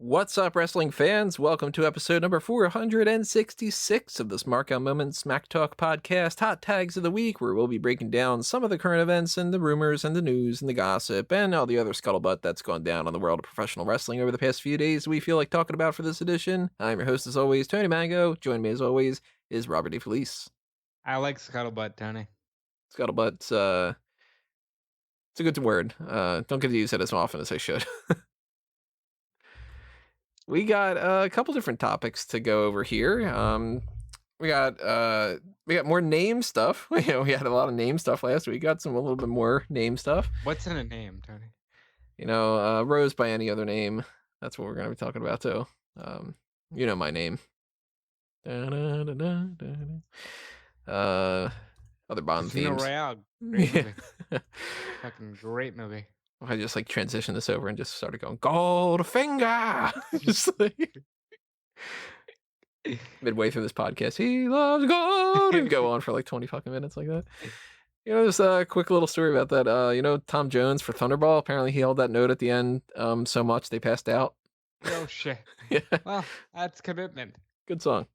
What's up, wrestling fans? Welcome to episode number 466 of the Smark Moment Smack Talk podcast, Hot Tags of the Week, where we'll be breaking down some of the current events and the rumors and the news and the gossip and all the other scuttlebutt that's gone down on the world of professional wrestling over the past few days we feel like talking about for this edition. I'm your host, as always, Tony Mango. Join me, as always, is Robert DeFelice. I like scuttlebutt, Tony. Scuttlebutt's, it's a good word. Don't get to use it as often as I should. We got a couple different topics to go over here. We got more name stuff. We had a lot of name stuff last week. Got a little bit more name stuff. What's in a name, Tony? Rose by any other name. That's what we're gonna be talking about too. You know my name. Other Bond themes. Royale. Great movie. Fucking great movie. I just transitioned this over and just started going Goldfinger. Just midway through this podcast, he loves gold, and go on for 20 fucking minutes like that. There's a quick little story about that. Tom Jones for Thunderball. Apparently, he held that note at the end so much they passed out. Oh shit! Yeah. Well, that's commitment. Good song.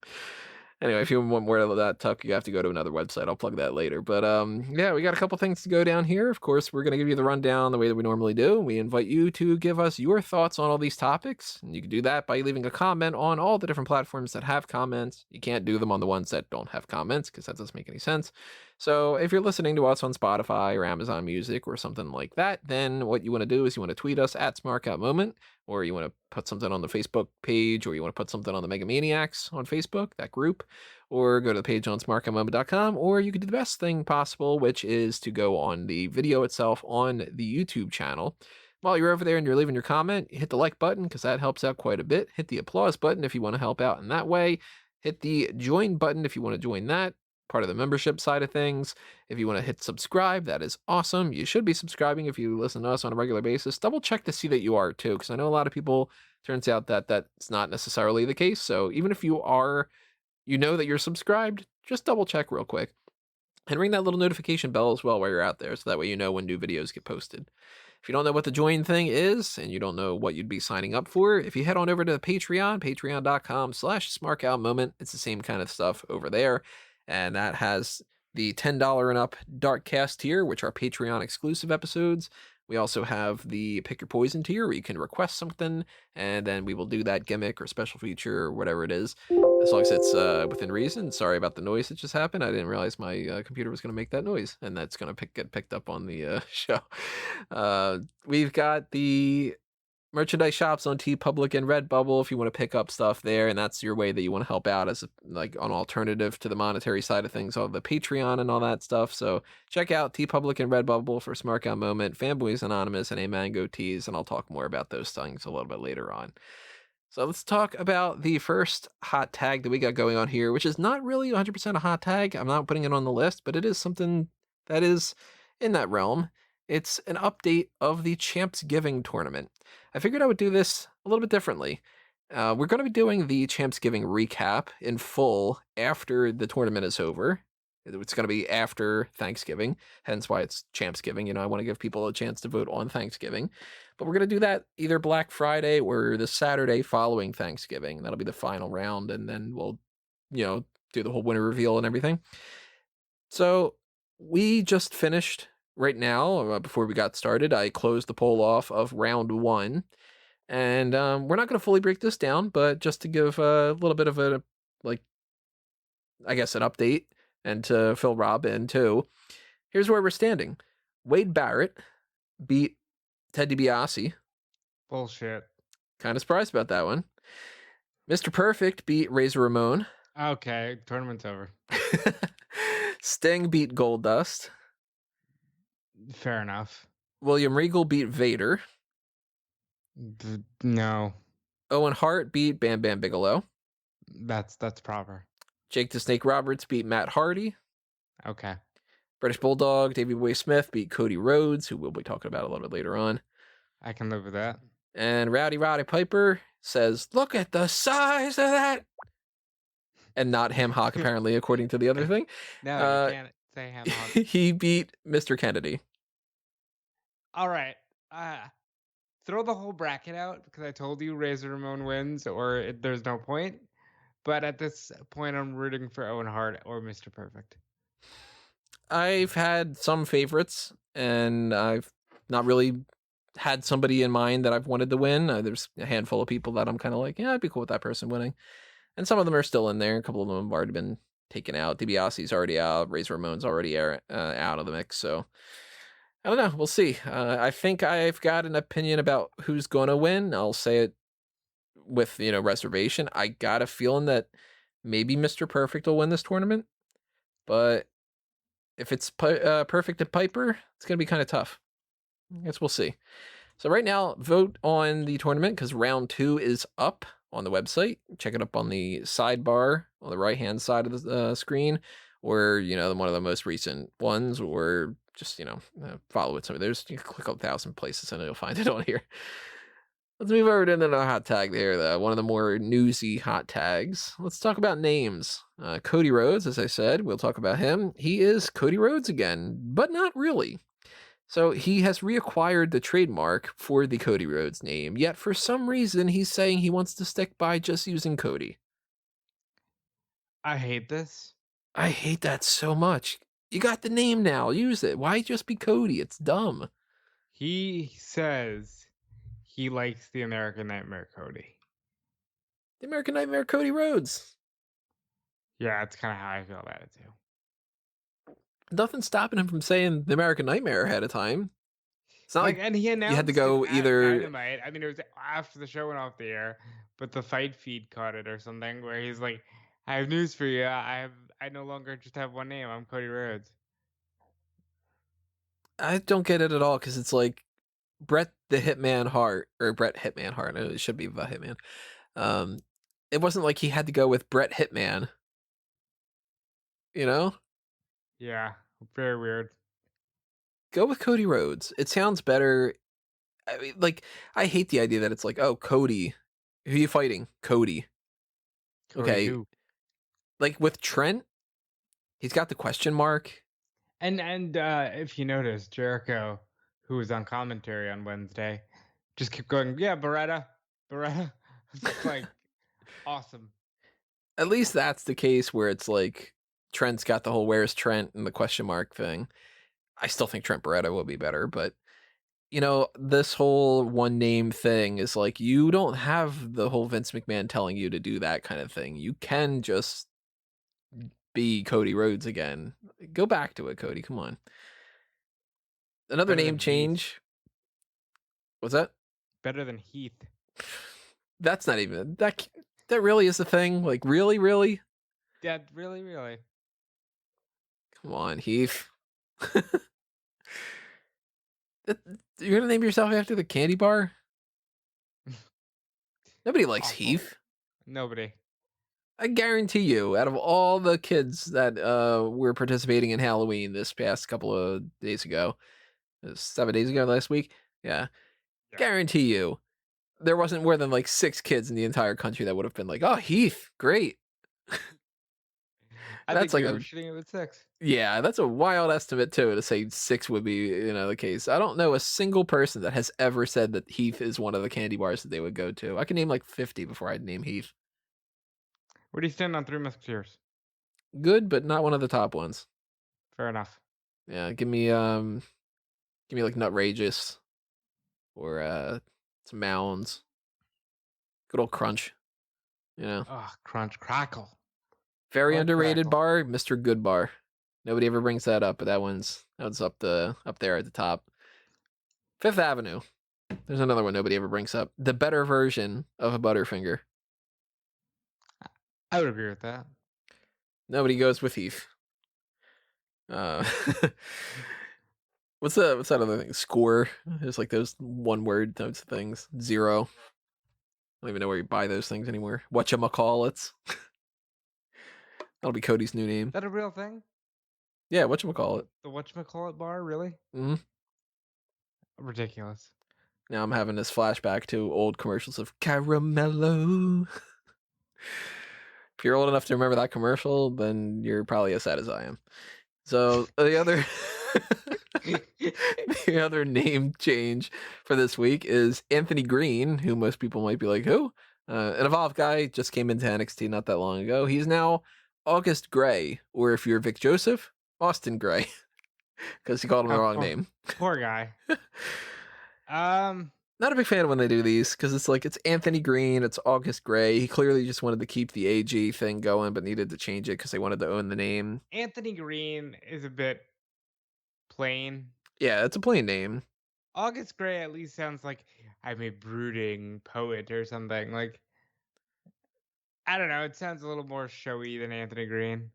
Anyway, if you want more of that talk, you have to go to another website. I'll plug that later. But yeah, we got a couple things to go down here. Of course, we're going to give you the rundown the way that we normally do. We invite you to give us your thoughts on all these topics. And you can do that by leaving a comment on all the different platforms that have comments. You can't do them on the ones that don't have comments because that doesn't make any sense. So if you're listening to us on Spotify or Amazon Music or something like that, then what you want to do is you want to tweet us at SmarkOutMoment, or you want to put something on the Facebook page, or you want to put something on the Megamaniacs on Facebook, that group, or go to the page on smarkoumoment.com, or you could do the best thing possible, which is to go on the video itself on the YouTube channel. While you're over there and you're leaving your comment, hit the like button because that helps out quite a bit. Hit the applause button if you want to help out in that way. Hit the join button if you want to join that, part of the membership side of things. If you want to hit subscribe, that is awesome. You should be subscribing if you listen to us on a regular basis. Double check to see that you are too, because I know a lot of people, turns out that that's not necessarily the case. So even if you are, that you're subscribed, just double check real quick and ring that little notification bell as well while you're out there, so that way you know when new videos get posted. If you don't know what the join thing is and you don't know what you'd be signing up for, if you head on over to Patreon, patreon.com/SmarkOutMoment, it's the same kind of stuff over there. And that has the $10 and up Darkcast tier, which are Patreon exclusive episodes. We also have the Pick Your Poison tier, where you can request something, and then we will do that gimmick or special feature or whatever it is, as long as it's within reason. Sorry about the noise that just happened. I didn't realize my computer was going to make that noise, and that's going to get picked up on the show. We've got the merchandise shops on TeePublic and Redbubble if you want to pick up stuff there, and that's your way that you want to help out as an alternative to the monetary side of things, all the Patreon and all that stuff. So check out TeePublic and Redbubble for Smark Out Moment, Fanboys Anonymous, and A Mango Tees, and I'll talk more about those things a little bit later on. So let's talk about the first hot tag that we got going on here, which is not really 100% a hot tag. I'm not putting it on the list, but it is something that is in that realm. It's an update of the Champs Giving tournament. I figured I would do this a little bit differently. We're going to be doing the Champs Giving recap in full after the tournament is over. It's going to be after Thanksgiving, hence why it's Champs Giving. I want to give people a chance to vote on Thanksgiving. But we're going to do that either Black Friday or the Saturday following Thanksgiving. That'll be the final round, and then we'll, do the whole winner reveal and everything. So we just finished. Right now, before we got started, I closed the poll off of round one, and we're not going to fully break this down, but just to give a little bit of an update, and to fill Rob in too, here's where we're standing. Wade Barrett beat Ted DiBiase. Bullshit. Kind of surprised about that one. Mr. Perfect beat Razor Ramon. Okay, tournament's over. Sting beat Goldust. Fair enough. William Regal beat Vader. No. Owen Hart beat Bam Bam Bigelow. That's proper. Jake the Snake Roberts beat Matt Hardy. Okay. British Bulldog Davey Boy Smith beat Cody Rhodes, who we'll be talking about a little bit later on. I can live with that. And Rowdy Roddy Piper says, "Look at the size of that." And not Ham Hock, apparently, according to the other thing. No, you can't say Ham Hock. He beat Mr. Kennedy. All right. throw the whole bracket out because I told you Razor Ramon wins or there's no point. But at this point, I'm rooting for Owen Hart or Mr. Perfect. I've had some favorites, and I've not really had somebody in mind that I've wanted to win. There's a handful of people that I'm kind of like, yeah, I'd be cool with that person winning. And some of them are still in there. A couple of them have already been taken out. DiBiase's already out. Razor Ramon's already out of the mix. So I don't know. We'll see. I think I've got an opinion about who's going to win. I'll say it with, reservation. I got a feeling that maybe Mr. Perfect will win this tournament. But if it's Perfect and Piper, it's going to be kind of tough. I guess we'll see. So right now, vote on the tournament because round 2 is up on the website. Check it up on the sidebar on the right-hand side of the screen, or, one of the most recent ones, or just, follow it. There's, you can click 1,000 places and you'll find it on here. Let's move over to another hot tag there, though. One of the more newsy hot tags. Let's talk about names. Cody Rhodes, as I said, we'll talk about him. He is Cody Rhodes again, but not really. So he has reacquired the trademark for the Cody Rhodes name, yet for some reason he's saying he wants to stick by just using Cody. I hate this. I hate that so much. You got the name now, use it. Why just be Cody? It's dumb. He says he likes the American Nightmare Cody. The American Nightmare Cody Rhodes. Yeah, that's kind of how I feel about it too. Nothing's stopping him from saying the American Nightmare ahead of time. It's not like and he announced you had to go either Dynamite. I mean, it was after the show went off the air, but the fight feed caught it or something where he's like, "I have news for you. I no longer just have one name. I'm Cody Rhodes." I don't get it at all because it's like Bret the Hitman Hart, or Bret Hitman Hart. It should be the Hitman. It wasn't like he had to go with Bret Hitman. Yeah, very weird. Go with Cody Rhodes. It sounds better. I mean, I hate the idea that it's like, oh, Cody, who are you fighting? Cody. Okay. Who? Like with Trent, he's got the question mark. And if you notice, Jericho, who was on commentary on Wednesday, just kept going, "Yeah, Beretta." It's like awesome. At least that's the case where it's like Trent's got the whole "Where's Trent" and the question mark thing. I still think Trent Beretta will be better, but this whole one name thing is like, you don't have the whole Vince McMahon telling you to do that kind of thing. You can just be Cody Rhodes again. Go back to it, Cody. Come on. Another Better name than change. Heath. What's that? Better than Heath. That's not even that really is the thing. Like, really? Yeah, really. Come on, Heath. You're gonna name yourself after the candy bar? Nobody likes Awful. Heath. Nobody. I guarantee you, out of all the kids that were participating in Halloween this past couple of days ago, 7 days ago, last week, yeah. Guarantee you, there wasn't more than like 6 kids in the entire country that would have been like, "Oh, Heath, great." I That's think like we were shooting it with 6. Yeah, that's a wild estimate too, to say 6 would be, the case. I don't know a single person that has ever said that Heath is one of the candy bars that they would go to. I can name like 50 before I'd name Heath. Where do you stand on Three Musketeers? Good, but not one of the top ones. Fair enough. Yeah, give me like Nutrageous or some Mounds. Good old Crunch, Oh, Crunch Crackle. Very I like underrated Crackle. bar, Mr. Good Bar. Nobody ever brings that up, but that one's up there at the top. Fifth Avenue. There's another one nobody ever brings up. The better version of a Butterfinger. I would agree with that. Nobody goes with Heath. What's that other thing? Score. There's like those one word types of things. Zero. I don't even know where you buy those things anymore. Whatchamacallits. That'll be Cody's new name. Is that a real thing? Yeah, whatchamacallit. The whatchamacallit bar, really? Mm-hmm. Ridiculous. Now I'm having this flashback to old commercials of Caramello. If you're old enough to remember that commercial, then you're probably as sad as I am. So the other The other name change for this week is Anthony Greene, who most people might be like, who? An Evolve guy, just came into NXT not that long ago. He's now August Gray, or if you're Vic Joseph, Austin Gray, because he called him the wrong name. Poor guy. Not a big fan when they do these, because it's like, it's Anthony Greene, it's August Gray. He clearly just wanted to keep the AG thing going, but needed to change it because they wanted to own the name. Anthony Greene is a bit plain. Yeah, it's a plain name. August Gray at least sounds like I'm a brooding poet or something. Like, I don't know. It sounds a little more showy than Anthony Greene.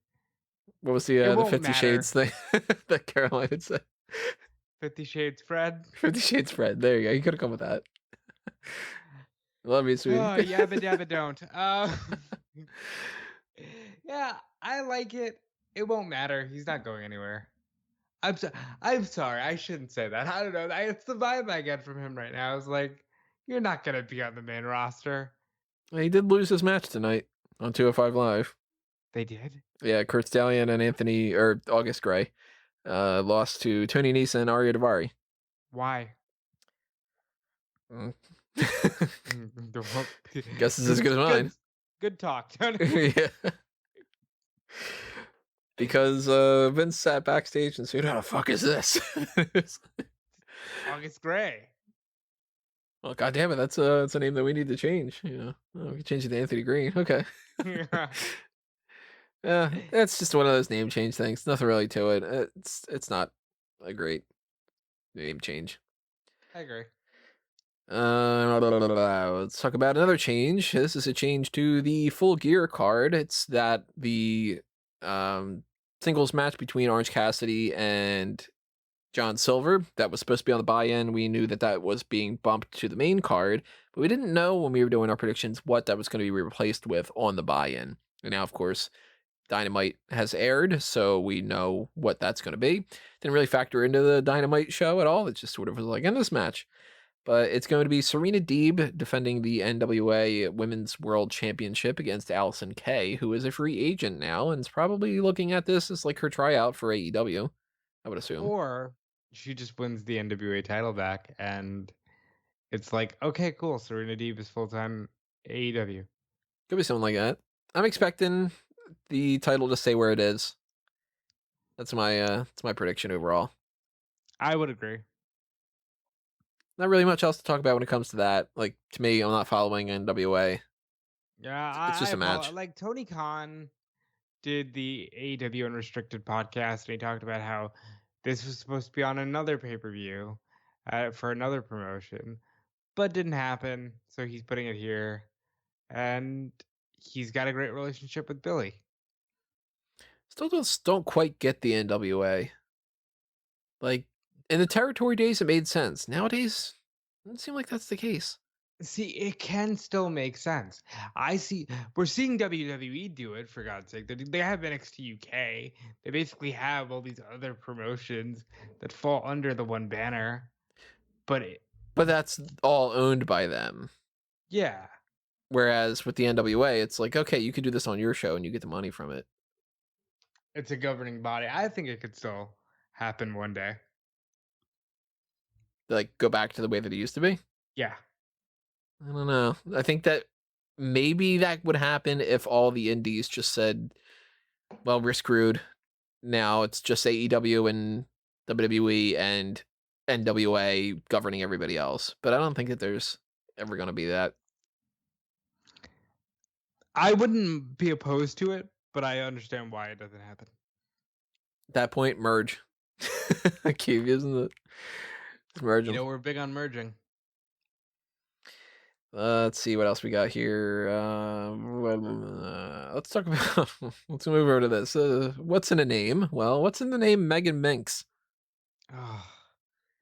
What was the won't 50 Shades thing that Caroline had said? 50 Shades Fred. 50 Shades Fred. There you go. You could have come with that. Love you, sweetie. Oh, yabba dabba don't. Yeah, I like it. It won't matter. He's not going anywhere. I'm sorry. I shouldn't say that. I don't know. It's the vibe I get from him right now. It's like, you're not going to be on the main roster. He did lose his match tonight on 205 Live. They did? Yeah, Kurt Stallion and August Gray lost to Tony Nese and Arya Daivari. Why? Guess it's as good as mine. Good talk, Tony. Yeah. Because Vince sat backstage and said, "Who the fuck is this?" August Gray. Well, goddamn it, that's a name that we need to change. You know, we can change it to Anthony Greene. Okay. Yeah, it's just one of those name change things. Nothing really to it. It's not a great name change. I agree. Let's talk about another change. This is a change to the Full Gear card. It's that the singles match between Orange Cassidy and John Silver that was supposed to be on the buy-in. We knew that was being bumped to the main card, but we didn't know when we were doing our predictions what that was going to be replaced with on the buy-in. And now, of course, Dynamite has aired, so we know what that's going to be. Didn't really factor into the Dynamite show at all. It just sort of was like, in this match. But it's going to be Serena Deeb defending the NWA Women's World Championship against Allison Kay, who is a free agent now and is probably looking at this as like her tryout for AEW, I would assume. Or she just wins the NWA title back, and it's like, okay, cool, Serena Deeb is full-time AEW. Could be something like that. I'm expecting the title to stay where it is. That's my prediction overall. I would agree. Not really much else to talk about when it comes to that. Like, to me, I'm not following NWA. Yeah, it's just a match. Like, Tony Khan did the AEW Unrestricted podcast, and he talked about how this was supposed to be on another pay-per-view for another promotion, but didn't happen, so he's putting it here. And he's got a great relationship with Billy. Still don't quite get the NWA. Like, in the territory days, it made sense. Nowadays, it doesn't seem like that's the case. See, it can still make sense. We're seeing WWE do it, for God's sake. They have NXT UK. They basically have all these other promotions that fall under the one banner. But that's all owned by them. Yeah. Whereas with the NWA, it's like, okay, you could do this on your show and you get the money from it. It's a governing body. I think it could still happen one day. Like, go back to the way that it used to be? Yeah. I don't know. I think that maybe that would happen if all the indies just said, well, we're screwed. Now it's just AEW and WWE and NWA governing everybody else. But I don't think that there's ever going to be that. I wouldn't be opposed to it, but I understand why it doesn't happen. At that point, merge. I keep using it. Merge them. You know, we're big on merging. Let's see what else we got here. Let's talk about. Let's move over to this. What's in a name? Well, what's in the name Megan Minx?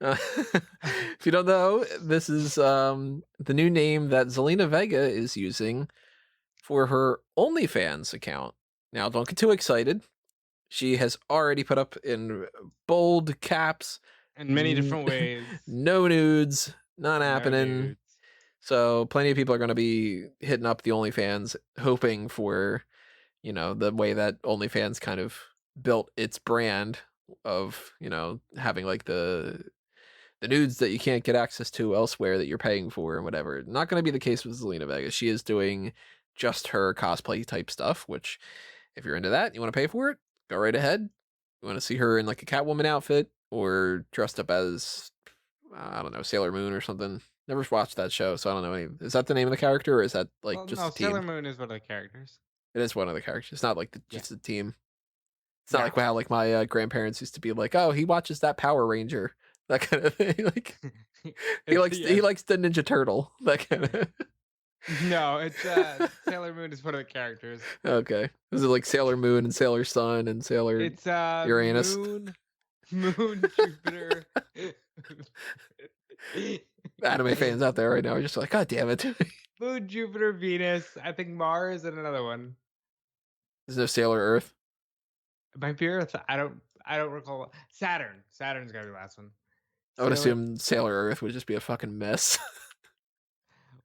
If you don't know, this is the new name that Zelina Vega is using for her OnlyFans account. Now, don't get too excited. She has already put up in bold caps. In many different ways. No nudes. Not happening. No nudes. So plenty of people are going to be hitting up the OnlyFans, hoping for, the way that OnlyFans kind of built its brand of, having like the nudes that you can't get access to elsewhere that you're paying for and whatever. Not going to be the case with Zelina Vega. She is doing just her cosplay type stuff, which if you're into that, you want to pay for it, go right ahead. You want to see her in like a Catwoman outfit or dressed up as, I don't know, Sailor Moon or something. Never watched that show, so I don't know any. Is that the name of the character, or is that like just no, a team? Sailor Moon is one of the characters. It is one of the characters. It's not like just a team. It's not No. like how like my grandparents used to be like, oh, he watches that Power Ranger, that kind of thing. Like he likes the Ninja Turtle, that kind of. No, it's Sailor Moon is one of the characters. Okay, is it like Sailor Moon and Sailor Sun and Sailor It's Uranus? Moon, Jupiter. Anime fans out there right now are just like, God damn it. Moon, Jupiter, Venus. I think Mars and another one. There's no Sailor Earth. It might be Earth. I don't recall. Saturn. Saturn's gotta be the last one. I would assume Sailor Earth would just be a fucking mess.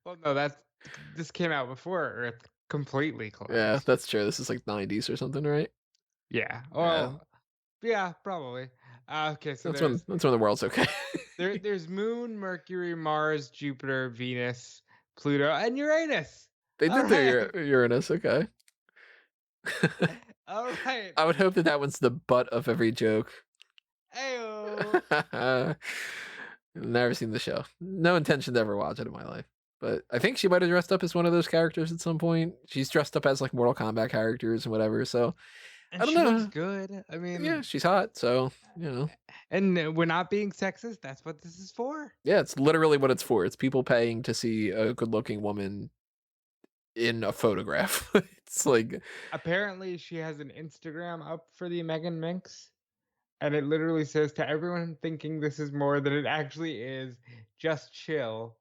Well, no, this came out before Earth completely collapsed. Yeah, that's true. This is like 90s or something, right? Yeah. Well, yeah, probably. Okay, so that's when the world's okay. there's Moon, Mercury, Mars, Jupiter, Venus, Pluto, and Uranus. They did their Uranus, okay. All right. I would hope that one's the butt of every joke. Ayo. Never seen the show. No intention to ever watch it in my life. But I think she might have dressed up as one of those characters at some point. She's dressed up as like Mortal Kombat characters and whatever. So and I don't know. Looks good. I mean, yeah, she's hot. So And we're not being sexist. That's what this is for. Yeah, it's literally what it's for. It's people paying to see a good-looking woman in a photograph. It's like apparently she has an Instagram up for the Megan Minx, and it literally says to everyone thinking this is more than it actually is, just chill.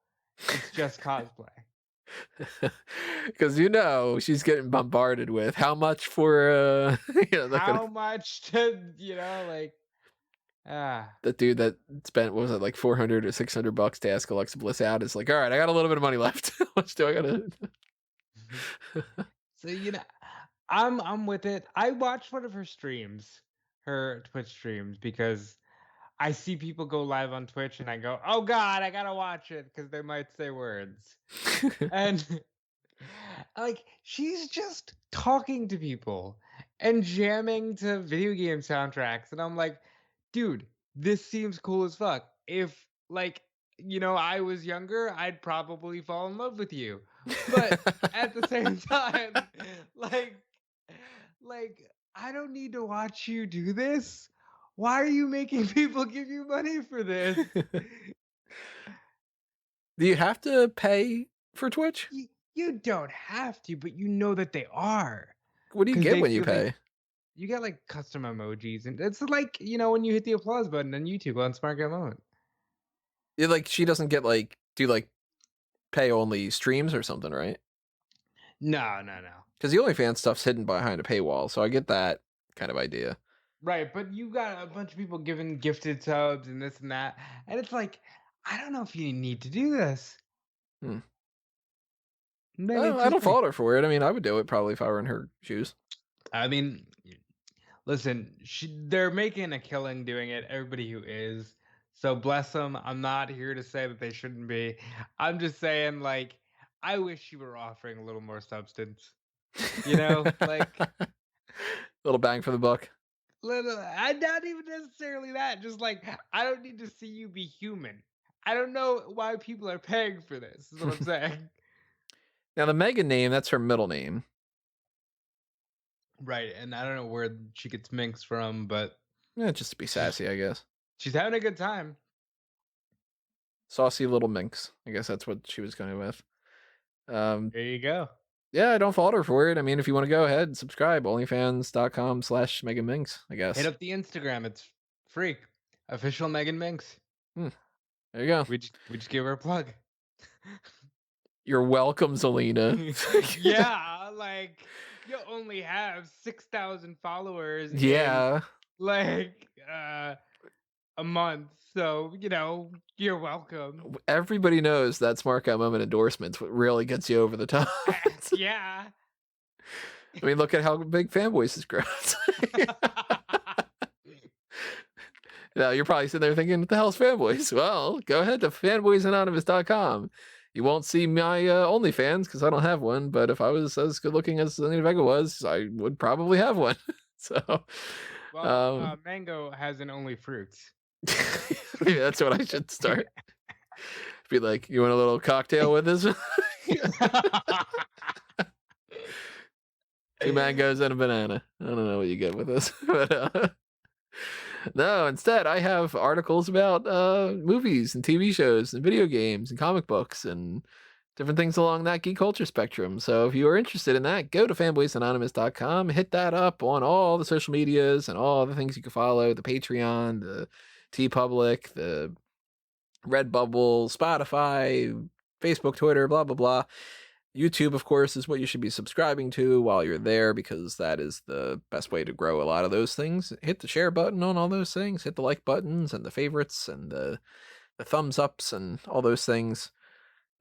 It's just cosplay. Because she's getting bombarded with how much for how much to like the dude that spent, what was it, like $400 or $600 to ask Alexa Bliss out is like, all right, I got a little bit of money left. How much do I gotta? So I'm with it. I watched one of her streams, her Twitch streams, because I see people go live on Twitch and I go, oh God, I gotta watch it because they might say words. And like she's just talking to people and jamming to video game soundtracks. And I'm like, dude, this seems cool as fuck. If I was younger, I'd probably fall in love with you. But at the same time, like I don't need to watch you do this. Why are you making people give you money for this? Do you have to pay for Twitch? You don't have to, but you know that they are. What do you get when you pay? You get like custom emojis, and it's like when you hit the applause button on YouTube on Smark at Moment. Like she doesn't get like pay only streams or something, right? No. Because the OnlyFans stuff's hidden behind a paywall, so I get that kind of idea. Right, but you got a bunch of people giving gifted subs and this and that, and it's like, I don't know if you need to do this. I don't fault her for it. I mean, I would do it probably if I were in her shoes. I mean, listen, they're making a killing doing it. Everybody who is. So bless them. I'm not here to say that they shouldn't be. I'm just saying, like, I wish you were offering a little more substance. Like a little bang for the buck. Not even necessarily that. Just like, I don't need to see you be human. I don't know why people are paying for this. Is what I'm saying. Now the Megan name, that's her middle name. Right, and I don't know where she gets Minx from, but just to be sassy, I guess. She's having a good time. Saucy little Minx. I guess that's what she was going with. There you go. Yeah, I don't fault her for it. I mean, if you want to go ahead and subscribe, onlyfans.com/Megan Minx, I guess. Hit up the Instagram. It's free. Official Megan Minx. There you go. We just give her a plug. You're welcome, Zelina. Yeah, like you only have 6,000 followers. Yeah. A month, so you're welcome. Everybody knows that Smark at Moment endorsement's what really gets you over the top. Yeah. I mean, look at how big Fanboys has grown. Now you're probably sitting there thinking, what the hell's fanboys? Well, go ahead to fanboysanonymous.com. You won't see my OnlyFans because I don't have one, but if I was as good looking as Zelina Vega was, I would probably have one. So, Well, Mango has an only fruits. maybe that's what I should start. Be like, you want a little cocktail with this? 2 mangoes and a banana. I don't know what you get with this, but no. Instead, I have articles about movies and TV shows and video games and comic books and different things along that geek culture spectrum. So if you are interested in that, go to fanboysanonymous.com, hit that up on all the social medias and all the things you can follow: the Patreon, the TeePublic, the Redbubble, Spotify, Facebook, Twitter, blah blah blah. YouTube, of course, is what you should be subscribing to while you're there, because that is the best way to grow a lot of those things. Hit the share button on all those things. Hit the like buttons and the favorites and the thumbs ups and all those things.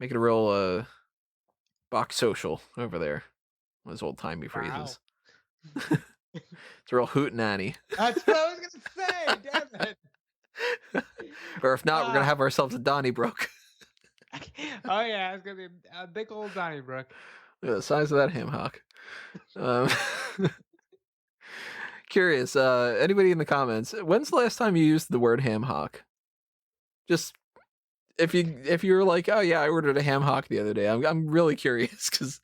Make it a real box social over there. Those old timey phrases. It's a real hootenanny. That's what I was gonna say. Damn it. Or if not, we're gonna have ourselves a Donnybrook. Oh yeah, it's gonna be a big old Donnybrook. Look at the size of that ham hock. Curious, anybody in the comments, when's the last time you used the word ham hock? Just if you're like, oh yeah, I ordered a ham hock the other day. I'm really curious, because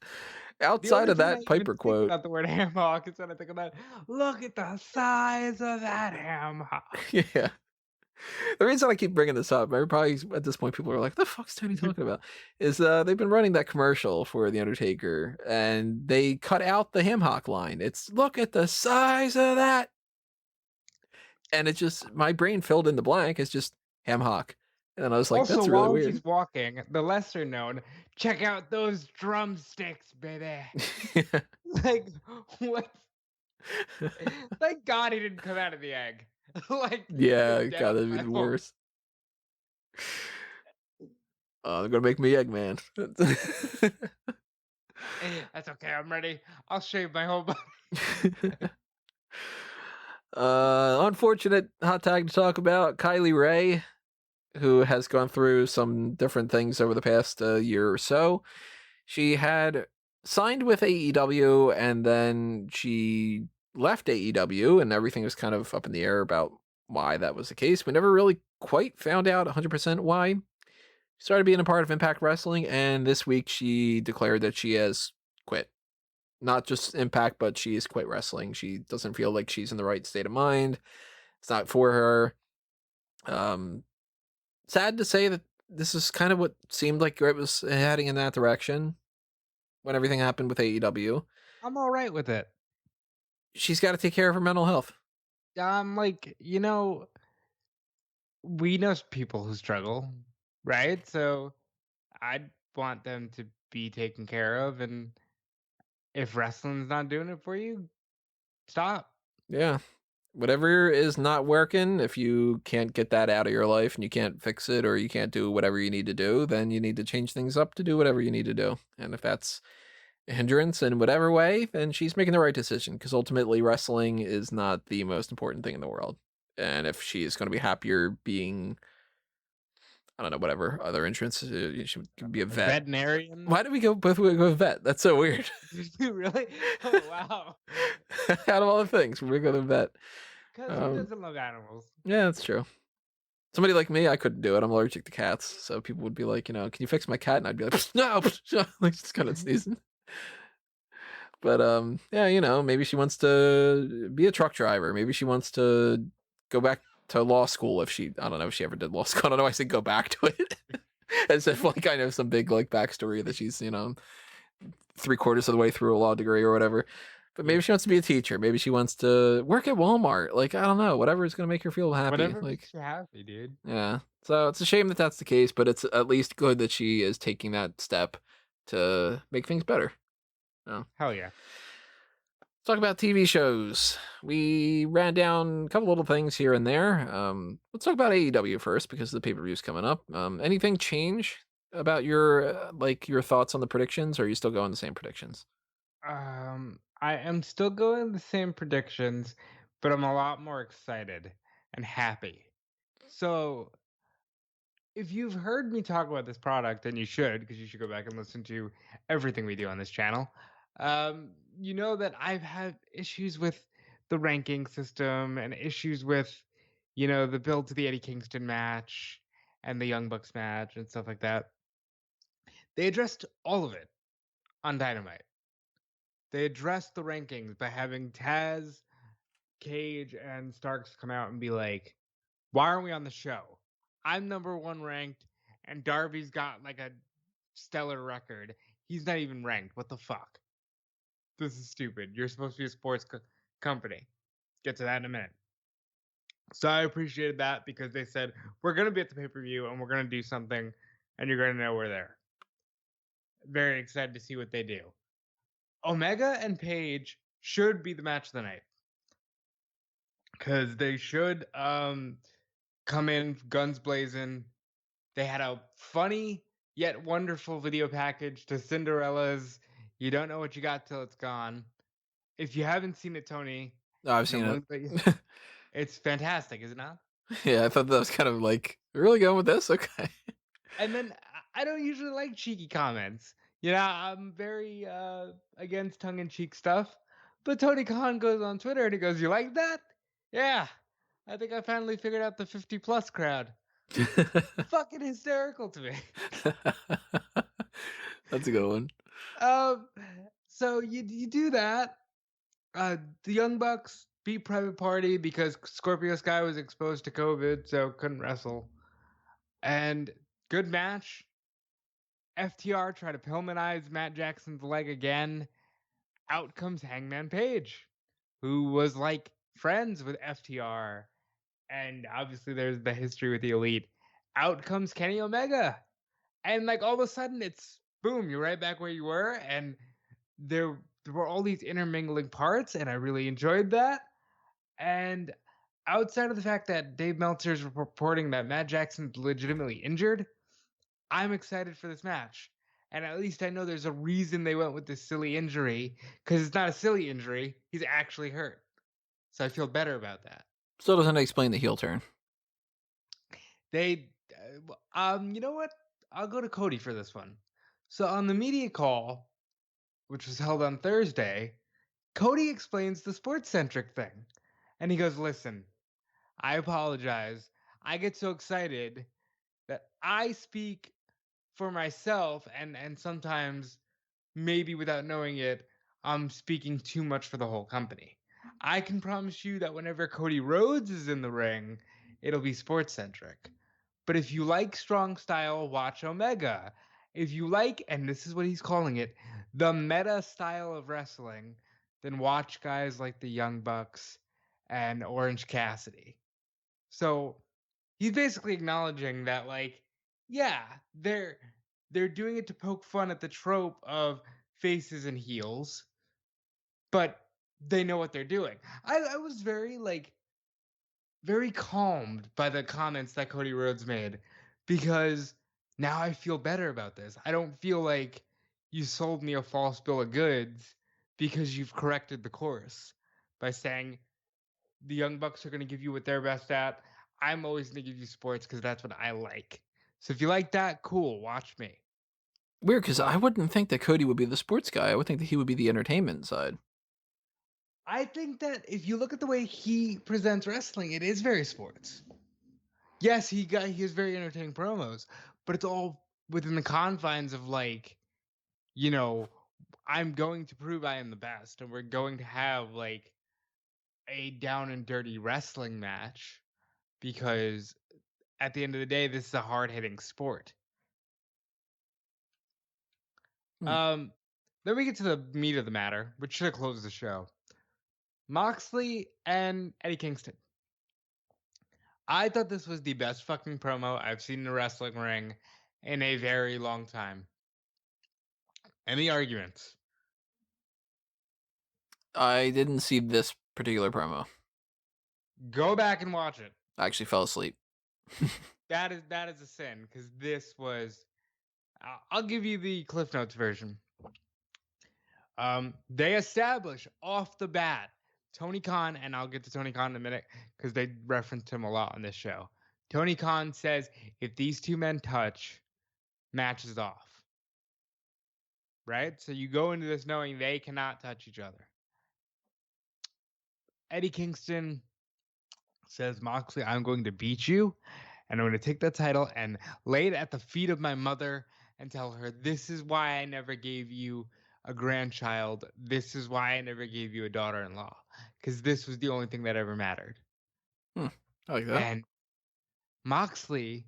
outside of that Piper quote, about the word ham hock, it's when I think about, look at the size of that ham hock. Yeah. The reason I keep bringing this up, probably at this point people are like, what the fuck's Tony talking about? Is they've been running that commercial for The Undertaker, and they cut out the ham hock line. It's, look at the size of that. And it just, my brain filled in the blank. It's just ham hock. And I was like, also, that's really while weird. He's walking, the lesser known, check out those drumsticks, baby. Like, what? Thank God he didn't come out of the egg. Like, yeah, God, that'd be worse. They're gonna make me Eggman. That's okay, I'm ready. I'll shave my whole body. Unfortunate hot tag to talk about. Kylie Rae, who has gone through some different things over the past year or so. She had signed with AEW, and then she left AEW, and everything was kind of up in the air about why that was the case. We never really quite found out 100% why. She started being a part of Impact Wrestling, and this week she declared that she has quit. Not just Impact, but she has quit wrestling. She doesn't feel like she's in the right state of mind. It's not for her. Sad to say that this is kind of what seemed like it was heading in that direction when everything happened with AEW. I'm all right with it. She's got to take care of her mental health. Like, we know people who struggle, right? So I'd want them to be taken care of, and if wrestling's not doing it for you, stop. Yeah. Whatever is not working, if you can't get that out of your life and you can't fix it, or you can't do whatever you need to do, then you need to change things up to do whatever you need to do. And if that's a hindrance in whatever way, then she's making the right decision, because ultimately wrestling is not the most important thing in the world. And if she is going to be happier being, I don't know, whatever other entrance, she could be a vet. Veterinarian? Why did we both go vet? That's so weird. Really? Oh, wow. Out of all the things, we go to vet. Because who doesn't love animals? Yeah, that's true. Somebody like me, I couldn't do it. I'm allergic to cats. So people would be like, can you fix my cat? And I'd be like, no, like just kind of sneezing. But yeah, maybe she wants to be a truck driver. Maybe she wants to go back to law school I don't know if she ever did law school. I don't know why I said go back to it. As if like I know some big like backstory that she's, 3/4 of the way through a law degree or whatever. But maybe she wants to be a teacher. Maybe she wants to work at Walmart. Like, I don't know, whatever is going to make her feel happy. Whatever like, makes you happy, dude. Yeah. So it's a shame that that's the case, but it's at least good that she is taking that step to make things better. Oh. Hell yeah. Let's talk about TV shows. We ran down a couple little things here and there. Let's talk about AEW first, because the pay-per-view's coming up. Anything change about your thoughts on the predictions, or are you still going the same predictions? I am still going the same predictions, but I'm a lot more excited and happy So if you've heard me talk about this product, and you should, because you should go back and listen to everything we do on this channel, you know that I've had issues with the ranking system and issues with, the build to the Eddie Kingston match and the Young Bucks match and stuff like that. They addressed all of it on Dynamite. They addressed the rankings by having Taz, Cage, and Starks come out and be like, why aren't we on the show? I'm number one ranked, and Darby's got like a stellar record. He's not even ranked. What the fuck? This is stupid. You're supposed to be a sports company. Get to that in a minute. So I appreciated that because they said, we're going to be at the pay per view and we're going to do something, and you're going to know we're there. Very excited to see what they do. Omega and Paige should be the match of the night because they should come in guns blazing. They had a funny yet wonderful video package to Cinderella's You Don't Know What You Got Till It's Gone. If you haven't seen it, Tony, No, I've seen it. It's fantastic, is it not? Yeah, I thought that was kind of like, really going with this? Okay. And then I don't usually like cheeky comments. I'm very against tongue-in-cheek stuff. But Tony Khan goes on Twitter and he goes, "You like that? Yeah. I think I finally figured out the 50 plus crowd." Fucking hysterical to me. That's a good one. So you do that. The Young Bucks beat Private Party because Scorpio Sky was exposed to COVID, so couldn't wrestle. And good match. FTR try to Pillmanize Matt Jackson's leg again. Out comes Hangman Page, who was like friends with FTR. And obviously there's the history with the Elite. Out comes Kenny Omega. And like all of a sudden it's boom, you're right back where you were. And there were all these intermingling parts, and I really enjoyed that. And outside of the fact that Dave Meltzer's reporting that Matt Jackson's legitimately injured, I'm excited for this match. And at least I know there's a reason they went with this silly injury, because it's not a silly injury. He's actually hurt. So I feel better about that. Still doesn't explain the heel turn. You know what? I'll go to Cody for this one. So on the media call, which was held on Thursday, Cody explains the sports centric thing. And he goes, listen, I apologize. I get so excited that I speak for myself, and sometimes, maybe without knowing it, I'm speaking too much for the whole company. I can promise you that whenever Cody Rhodes is in the ring, it'll be sports centric. But if you like strong style, watch Omega. If you like, and this is what he's calling it, the meta style of wrestling, then watch guys like the Young Bucks and Orange Cassidy. So he's basically acknowledging that, like, yeah, they're doing it to poke fun at the trope of faces and heels, but they know what they're doing. I was very calmed by the comments that Cody Rhodes made, because now I feel better about this. I don't feel like you sold me a false bill of goods because you've corrected the course by saying the Young Bucks are going to give you what they're best at. I'm always going to give you sports because that's what I like. So if you like that, cool, watch me. Weird, because I But wouldn't think that Cody would be the sports guy. I would think that he would be the entertainment side. I think that if you look at the way he presents wrestling, it is very sports. Yes, he has very entertaining promos, but it's all within the confines of, like, I'm going to prove I am the best, and we're going to have like a down and dirty wrestling match, because at the end of the day, this is a hard hitting sport. Hmm. Then we get to the meat of the matter, which should have closed the show. Moxley and Eddie Kingston. I thought this was the best fucking promo I've seen in a wrestling ring in a very long time. Any arguments? I didn't see this particular promo. Go back and watch it. I actually fell asleep. That is a sin, because this was. I'll give you the Cliff Notes version. They establish off the bat Tony Khan, and I'll get to Tony Khan in a minute because they referenced him a lot on this show. Tony Khan says if these two men touch, match is off. Right? So you go into this knowing they cannot touch each other. Eddie Kingston says, Moxley, I'm going to beat you, and I'm going to take that title and lay it at the feet of my mother and tell her, this is why I never gave you a grandchild. This is why I never gave you a daughter-in-law, because this was the only thing that ever mattered. I like that. And Moxley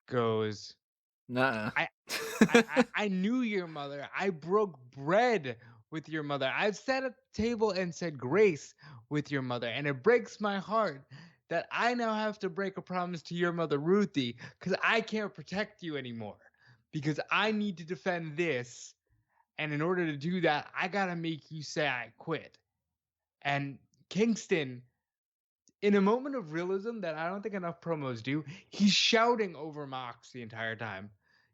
goes, Nah. I knew your mother. I broke bread with your mother. I've sat at the table and said grace with your mother. And it breaks my heart that I now have to break a promise to your mother, Ruthie, because I can't protect you anymore. Because I need to defend this. And in order to do that, I got to make you say I quit. And Kingston, in a moment of realism that I don't think enough promos do, he's shouting over Mox the entire time.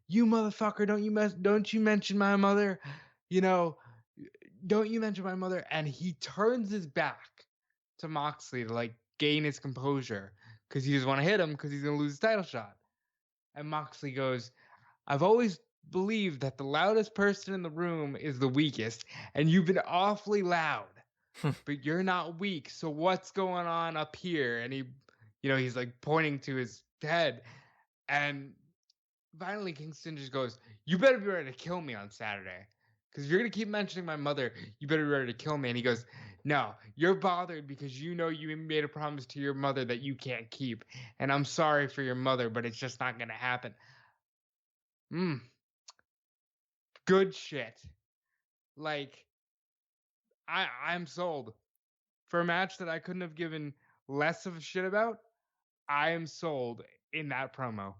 You motherfucker, don't you mention my mother? You know, don't you mention my mother? And he turns his back to Moxley to like gain his composure because he doesn't want to hit him because he's gonna lose his title shot. And Moxley goes, I've always believed that the loudest person in the room is the weakest, and you've been awfully loud. But you're not weak. So what's going on up here? And he's like pointing to his head. And finally, Kingston just goes, you better be ready to kill me on Saturday. Because if you're going to keep mentioning my mother, you better be ready to kill me. And he goes, no, you're bothered because you know you made a promise to your mother that you can't keep. And I'm sorry for your mother, but it's just not going to happen. Good shit. Like, I'm sold. For a match that I couldn't have given less of a shit about, I am sold in that promo.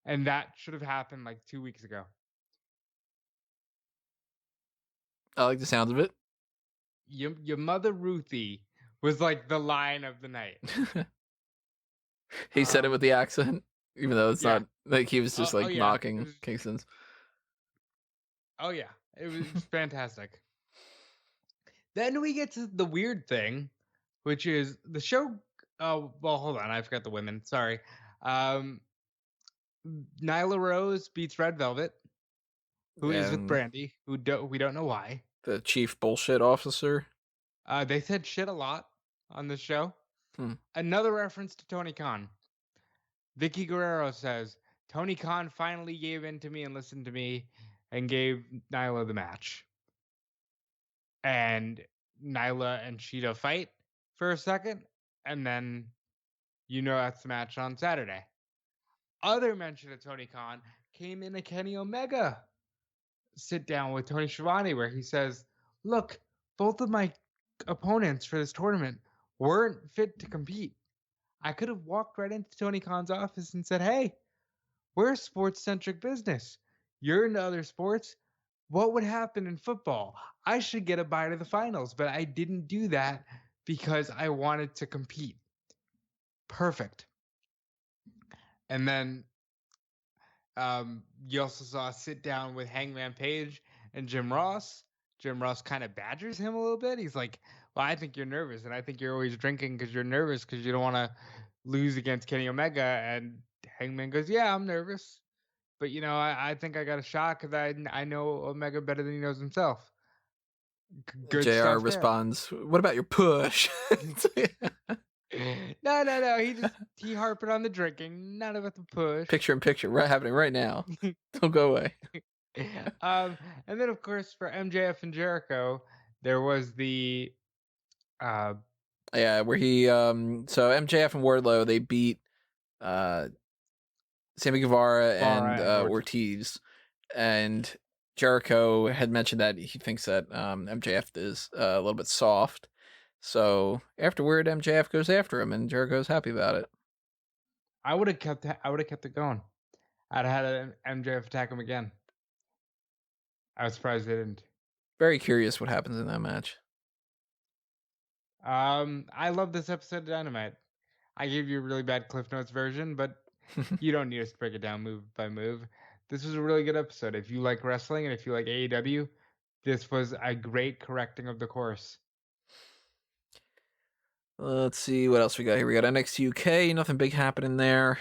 And that should have happened like 2 weeks ago. I like the sound of it. Your mother Ruthie was like the line of the night. He said it with the accent, even though it's not like he was just like mocking Kingston's. Oh yeah, it was fantastic. Then we get to the weird thing, which is the show. Oh well, hold on, I forgot the women. Sorry. Nyla Rose beats Red Velvet, who is with Brandy, we don't know why. The chief bullshit officer. They said shit a lot on the show. Another reference to Tony Khan. Vicky Guerrero says, Tony Khan finally gave in to me and listened to me and gave Nyla the match. And Nyla and Shida fight for a second, and then that's the match on Saturday. Other mention of Tony Khan came in a Kenny Omega sit down with Tony Schiavone where he says, look, both of my opponents for this tournament weren't fit to compete. I could have walked right into Tony Khan's office and said, hey, we're a sports-centric business. You're into other sports. What would happen in football? I should get a bye to the finals, but I didn't do that because I wanted to compete. Perfect. And then you also saw a sit down with Hangman Page and Jim Ross. Jim Ross kind of badgers him a little bit. He's like, well, I think you're nervous, and I think you're always drinking because you're nervous because you don't want to lose against Kenny Omega. And Hangman goes, yeah, I'm nervous. But, I think I got a shot because I know Omega better than he knows himself. Good JR responds, what about your push? No. He harping on the drinking, not about the push. Picture in picture, happening right now. Don't go away. And then, of course, for MJF and Jericho, there was the where he so MJF and Wardlow, they beat Sammy Guevara and Ortiz. And Jericho had mentioned that he thinks that MJF is a little bit soft. So afterward, MJF goes after him, and Jericho's happy about it. I would have kept it going. I'd have had MJF attack him again. I was surprised they didn't. Very curious what happens in that match. I love this episode of Dynamite. I gave you a really bad Cliff Notes version, but you don't need us to break it down move by move. This was a really good episode. If you like wrestling and if you like AEW, this was a great correcting of the course. Let's see what else we got here. We got NXT UK. Nothing big happening there.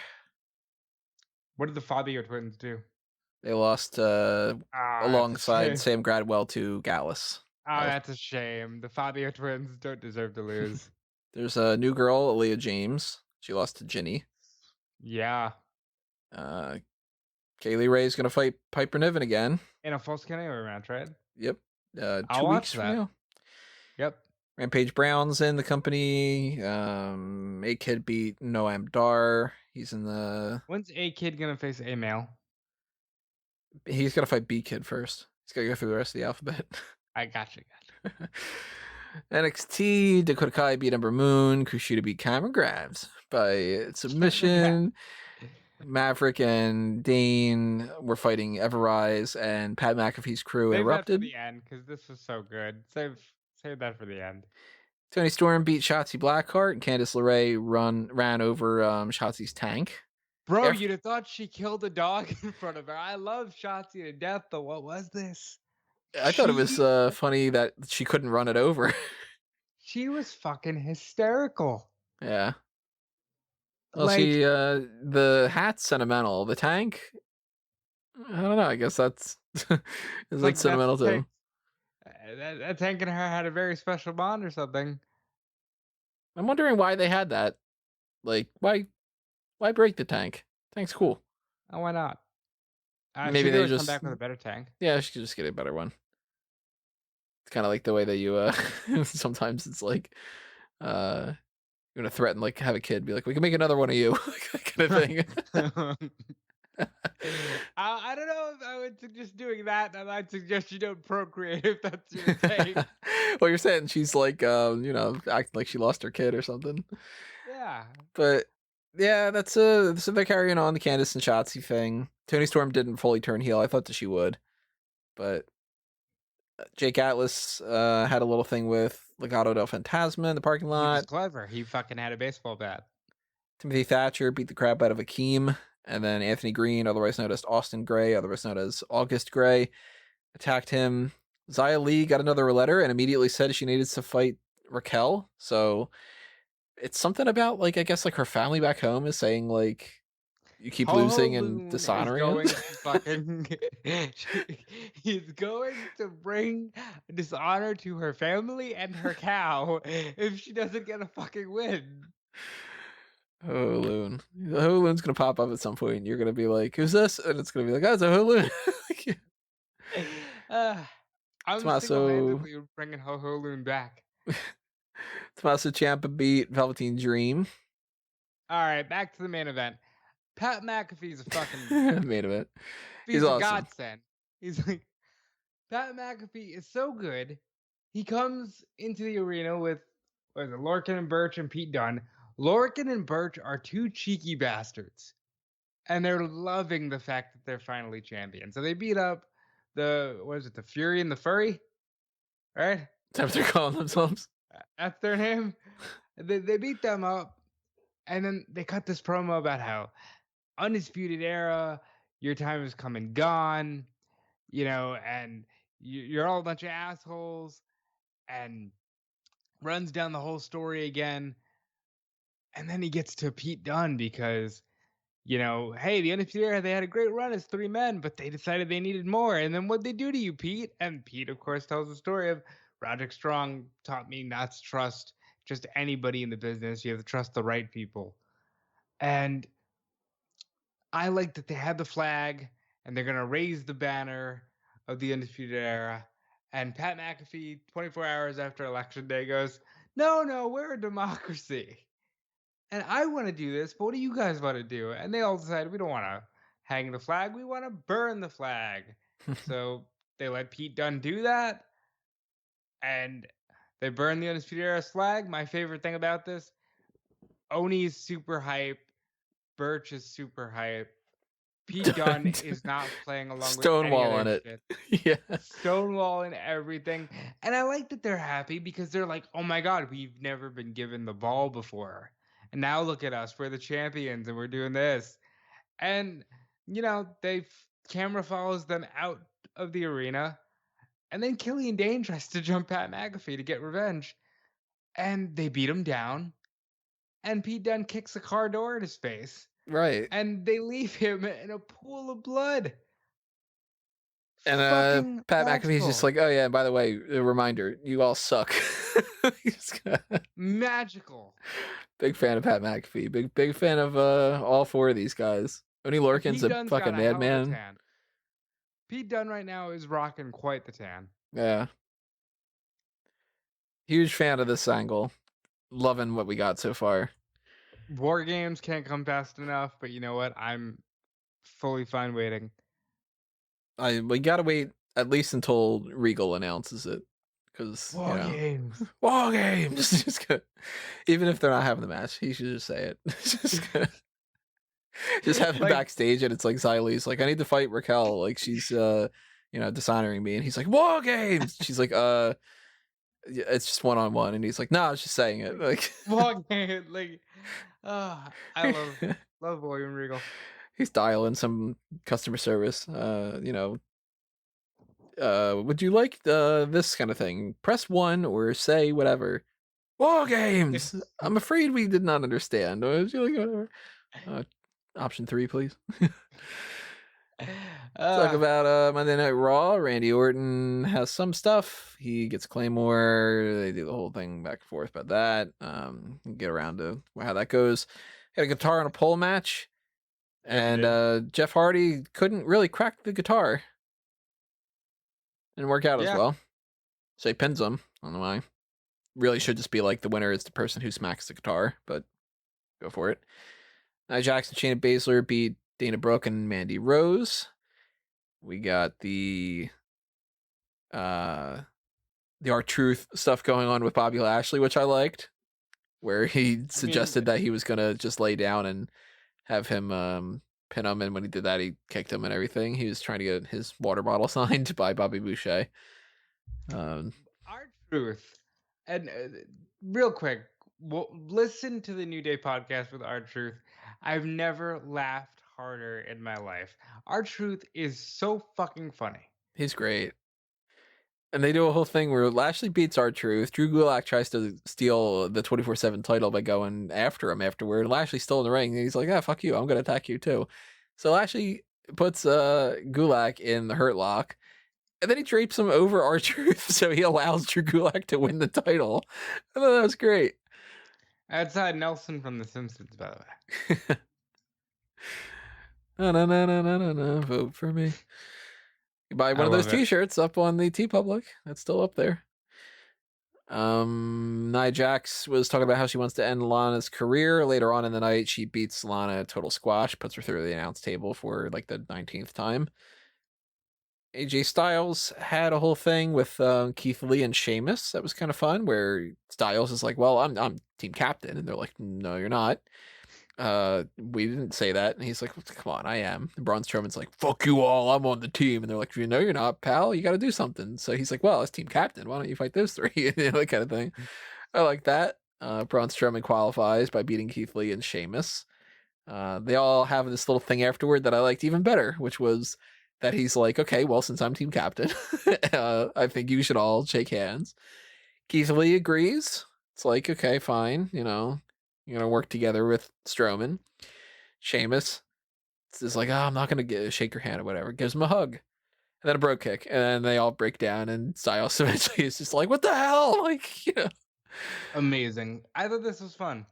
What did the Fabio twins do? They lost That's a alongside shame. Sam Gradwell to Gallus. That's a shame. The Fabio twins don't deserve to lose. There's a new girl, Aaliyah James. She lost to Ginny. Yeah. Kylie Rae is going to fight Piper Niven again. In a full skin match, right? Yep. I'll 2 watch weeks from that. now. Yep. Rampage Brown's in the company. A-Kid beat Noam Dar. He's in the... When's A-Kid gonna face a male? He's got to fight B-Kid first. He's got to go through the rest of the alphabet. I gotcha. NXT, Dakota Kai beat Ember Moon. Kushida beat Cameron Grimes by submission. Maverick and Dane were fighting Everrise, and Pat McAfee's crew Save erupted. that for the end, because this was so good. Save that for the end. Toni Storm beat Shotzi Blackheart, and Candice LeRae ran over Shotzi's tank. Bro, you'd have thought she killed a dog in front of her. I love Shotzi to death, but what was this? I thought it was funny that she couldn't run it over. She was fucking hysterical. Yeah. Well, the hat's sentimental. The tank, I don't know. I guess that's is like sentimental too. That tank and her had a very special bond or something. I'm wondering why they had that. Like, why break the tank? Tank's cool. Oh, why not? Maybe they just come back with a better tank. Yeah, she could just get a better one. It's kind of like the way that you sometimes it's like you're gonna threaten like have a kid, be like, we can make another one of you, kind of thing. I don't know if I would suggest doing that, and I'd suggest you don't procreate if that's your thing. Well, you're saying she's like acting like she lost her kid or something. Yeah. But yeah, so they're carrying on the Candice and Shotzi thing. Toni Storm didn't fully turn heel. I thought that she would, but Jake Atlas had a little thing with Legado del Fantasma in the parking lot. He was clever. He fucking had a baseball bat. Timothy Thatcher beat the crap out of Akeem, and then Anthony Greene, otherwise known as Austin Gray, otherwise known as August Gray, attacked him. Xia Li got another letter and immediately said she needed to fight Raquel. So it's something about like I guess like her family back home is saying like you keep losing and dishonoring him. He's going to bring dishonor to her family and her cow if she doesn't get a fucking win. Ho Loon. The Ho Loon's gonna pop up at some point and you're gonna be like, who's this? And it's gonna be like, oh, it's a Ho Loon. I'm single-handedly bringing Ho Loon back. Tommaso Ciampa beat Velveteen Dream. All right, back to the main event. Pat McAfee's a fucking main event. He's a godsend. He's like, Pat McAfee is so good. He comes into the arena with Lorcan and Birch and Pete Dunne. Lorcan and Birch are two cheeky bastards, and they're loving the fact that they're finally champions. So they beat up the Fury and the Furry, right? That's what they're calling themselves. That's their name. They beat them up, and then they cut this promo about how Undisputed Era, your time has come and gone, and you're all a bunch of assholes, and runs down the whole story again. And then he gets to Pete Dunne because, hey, the Undisputed Era, they had a great run as 3 men, but they decided they needed more. And then what'd they do to you, Pete? And Pete, of course, tells the story of Roderick Strong taught me not to trust just anybody in the business. You have to trust the right people. And I like that they had the flag and they're going to raise the banner of the Undisputed Era. And Pat McAfee, 24 hours after Election Day, goes, no, we're a democracy. And I want to do this, but what do you guys want to do? And they all decided we don't want to hang the flag. We want to burn the flag. So they let Pete Dunne do that. And they burned the Undisputed Era flag. My favorite thing about this,Oni's super hype. Birch is super hype. Pete Dunne is not playing along Stonewall with on it. Shit. Yeah. Stonewall and everything. And I like that they're happy because they're like, oh my God, we've never been given the ball before. And now look at us. We're the champions and we're doing this. And, camera follows them out of the arena. And then Killian Dane tries to jump Pat McAfee to get revenge. and they beat him down, and Pete Dunne kicks a car door in his face, Right. and they leave him in a pool of blood. And Fucking Pat McAfee's just magical. like, oh yeah, by the way, a reminder, you all suck. Magical. Big fan of Pat McAfee. Big fan of all four of these guys. Only Lorcan's Pete a Dunne's got fucking a hell of a madman. tan. Pete Dunne right now is rocking quite the tan. Yeah. Huge fan of this angle. Loving what we got so far. War Games can't come fast enough, but you know what? I'm fully fine waiting. We gotta wait at least until Regal announces it. Because War Games. War Games. Even if they're not having the match, he should just say it. Just have him Like- backstage, and it's like Xylee's like, I need to fight Raquel. Like she's dishonoring me, and he's like, War Games. She's like, yeah, it's just 1-on-1, and he's like, no, I was just saying it. Like War Games. Like, I love William Regal. he's dialing some customer service. Would you like this kind of thing? Press 1 or say whatever. War Games. I'm afraid we did not understand. Would you like whatever? Option 3, please. Talk about Monday Night Raw. Randy Orton has some stuff. He gets Claymore. They do the whole thing back and forth about that. Get around to how that goes. Got a guitar and a pole match. And Jeff Hardy couldn't really crack the guitar. Didn't work out as well. So he pins him. I don't know why. Really should just be like the winner is the person who smacks the guitar, but go for it. Nia Jackson, Shayna Baszler beat Dana Brooke and Mandy Rose. We got the R-Truth stuff going on with Bobby Lashley, which I liked, where he suggested that he was gonna just lay down and have him pin him, and when he did that, he kicked him and everything. He was trying to get his water bottle signed by Bobby Boucher. R-Truth. And real quick, listen to the New Day podcast with R-Truth. I've never laughed harder in my life. R-Truth is so fucking funny. He's great. And they do a whole thing where Lashley beats R-Truth. Drew Gulak tries to steal the 24/7 title by going after him afterward. Lashley's still in the ring, and he's like, fuck you, I'm going to attack you too. So Lashley puts Gulak in the Hurt Lock, and then he drapes him over R-Truth, so he allows Drew Gulak to win the title. I thought that was great. Outside Nelson from The Simpsons, by the way. No, vote for me. You buy one of those t-shirts up on the TeePublic. That's still up there. Nia Jax was talking about how she wants to end Lana's career. Later on in the night, she beats Lana total squash, puts her through the announce table for like the 19th time. AJ Styles had a whole thing with Keith Lee and Sheamus. That was kind of fun, where Styles is like, well, I'm team captain. And they're like, no, you're not. We didn't say that. And he's like, come on, I am. And Braun Strowman's like, fuck you all, I'm on the team. And they're like, you know you're not, pal, you got to do something. So he's like, well, as team captain, why don't you fight those three? That kind of thing. I like that. Braun Strowman qualifies by beating Keith Lee and Sheamus. They all have this little thing afterward that I liked even better, which was that he's like, okay, well, since I'm team captain, I think you should all shake hands. Keith Lee agrees. It's like, okay, fine, you're gonna work together with Strowman. Sheamus is like, I'm not gonna shake your hand or whatever. Gives him a hug, and then a bro kick, and then they all break down. And Styles eventually is just like, what the hell? Like, Amazing. I thought this was fun.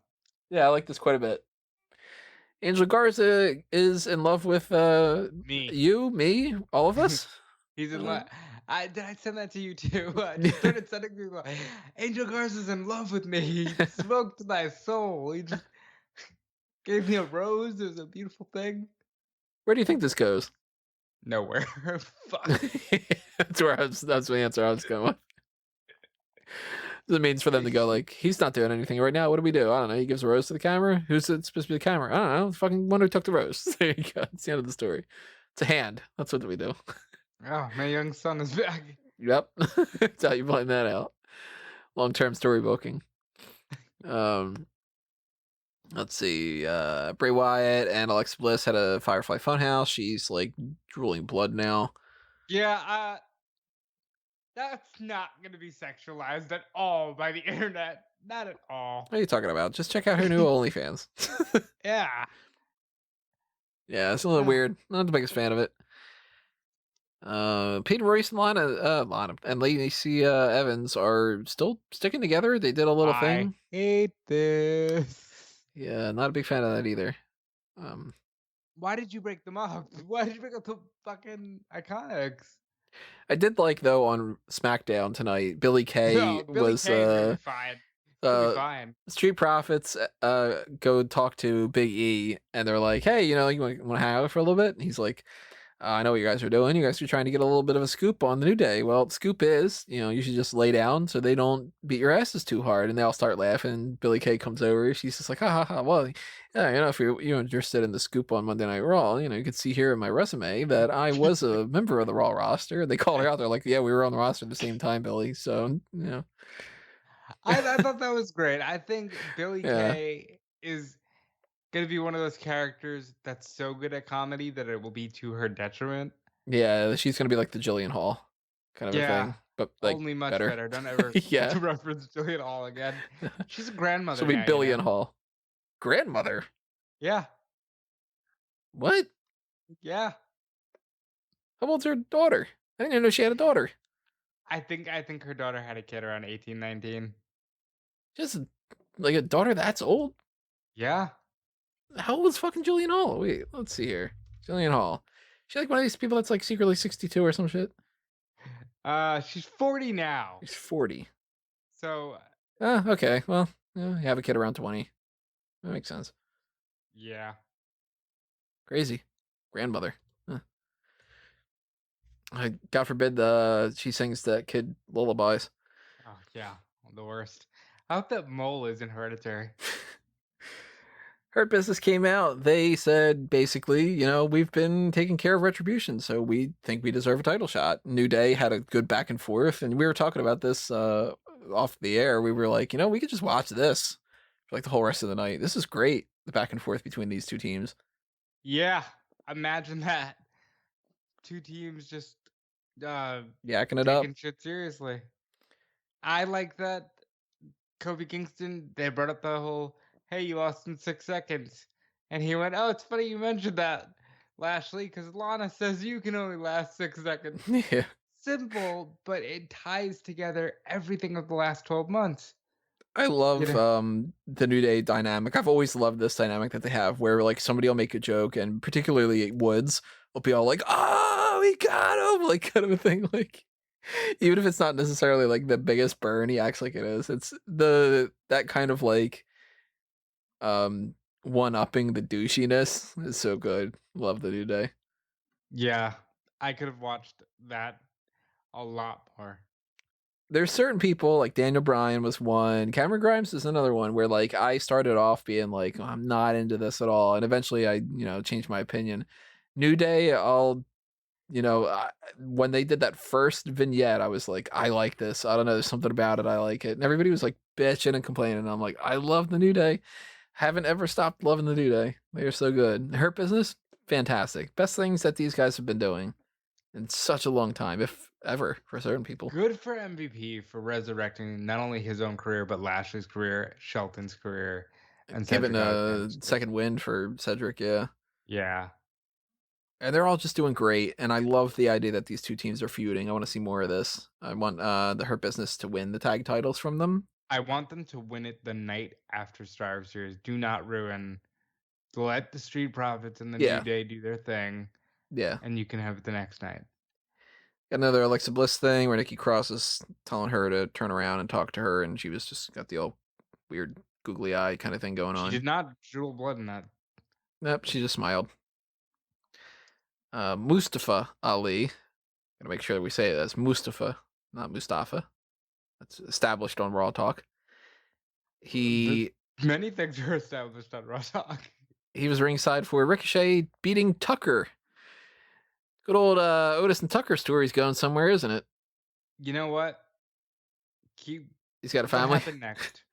Yeah, I like this quite a bit. Angel Garza is in love with me, all of us. He's in love. Did I send that to you too? I just started sending people. Angel Garza's in love with me. He smoked my soul. He just gave me a rose. It was a beautiful thing. Where do you think this goes? Nowhere. Fuck. That's the answer I was going with. It means for them to go like, he's not doing anything right now. What do we do? I don't know. He gives a rose to the camera. Who's it supposed to be the camera? I don't know. The fucking one who took the rose. There you go. It's the end of the story. It's a hand. That's what we do. Oh, my young son is back. Yep. That's how you plan that out. Long-term storybooking. Let's see. Bray Wyatt and Alexa Bliss had a Firefly Funhouse. She's like drooling blood now. Yeah, that's not going to be sexualized at all by the internet. Not at all. What are you talking about? Just check out her new OnlyFans. Yeah. Yeah, it's a little weird. Not the biggest fan of it. Peter Royce and Lana and Lacey Evans are still sticking together. They did a little I thing. hate this. Yeah, not a big fan of that either. Why did you break them up? Why did you break up the fucking Iconics? I did like though on SmackDown tonight, Billy Kay No, Billy was Kay is gonna be fine. He'll be fine. Street Profits go talk to Big E and they're like, hey, you want to hang out for a little bit? And he's like, I know what you guys are doing. You guys are trying to get a little bit of a scoop on the New Day. Well, the scoop is, you should just lay down so they don't beat your asses too hard. And they all start laughing. Billy Kay comes over. She's just like, ha ha ha. Well, yeah, if you're interested in the scoop on Monday Night Raw, you could see here in my resume that I was a member of the Raw roster. And they called her out. They're like, yeah, we were on the roster at the same time, Billy. So, I thought that was great. I think Billy Yeah. Kay is gonna be one of those characters that's so good at comedy that it will be to her detriment. Yeah, she's going to be like the Jillian Hall kind of a Yeah, thing. But like only much better. better. Don't ever Yeah. reference Jillian Hall again. She's a grandmother She'll be now, Billion Hall. Grandmother? Yeah, What? yeah. How old's her daughter? I didn't even know she had a daughter. I think her daughter had a kid around 18, 19. Just like a daughter that's old? Yeah. How old is fucking Jillian Hall? Wait, let's see here. Jillian Hall. She like one of these people that's like secretly 62 or some shit? She's 40 now. She's 40. So Okay. Well, you have a kid around 20. That makes sense. yeah. Crazy. Grandmother. Huh. God forbid she sings that kid lullabies. Oh yeah, the worst. I hope that mole isn't hereditary. Hurt Business came out. They said basically, we've been taking care of Retribution, so we think we deserve a title shot. New Day had a good back and forth, and we were talking about this off the air. We were like, we could just watch this for like the whole rest of the night. This is great, the back and forth between these two teams. Yeah, imagine that. Two teams just yakking it up. taking shit seriously. I like that Kofi Kingston, they brought up the whole, hey, you lost in 6 seconds. And he went, oh, it's funny you mentioned that, Lashley, because Lana says you can only last 6 seconds. Yeah. Simple, but it ties together everything of the last 12 months. I love the New Day dynamic. I've always loved this dynamic that they have where like somebody will make a joke and particularly Woods will be all like, oh, we got him, like kind of a thing. Like even if it's not necessarily like the biggest burn, he acts like it is. It's that kind of like one-upping the douchiness is so good. Love the New Day. Yeah, I could have watched that a lot more. There's certain people like Daniel Bryan was one. Cameron Grimes is another one where like I started off being like, oh, I'm not into this at all. And eventually I, changed my opinion. New Day, when they did that first vignette, I was like, I like this. I don't know. There's something about it. I like it. And everybody was like bitching and complaining. And I'm like, I love the New Day. Haven't ever stopped loving the New Day. They are so good. Hurt Business, fantastic. Best things that these guys have been doing in such a long time, if ever, for certain people. Good for MVP for resurrecting not only his own career, but Lashley's career, Shelton's career, and giving a second win for Cedric, yeah. Yeah. And they're all just doing great, and I love the idea that these two teams are feuding. I want to see more of this. I want the Hurt Business to win the tag titles from them. I want them to win it the night after Survivor Series. Do not ruin. Let the Street Profits and the New Day do their thing. Yeah. And you can have it the next night. Got another Alexa Bliss thing where Nikki Cross is telling her to turn around and talk to her, and she was just got the old weird googly eye kind of thing going on. She did not drool blood in that. Nope, she just smiled. Mustafa Ali. Gotta make sure that we say it as Mustafa, not Mustafa. That's established on Raw Talk. Many things are established on Raw Talk. He was ringside for Ricochet beating Tucker. Good old Otis and Tucker story's going somewhere, isn't it? You know what? He's got a family. What happened next?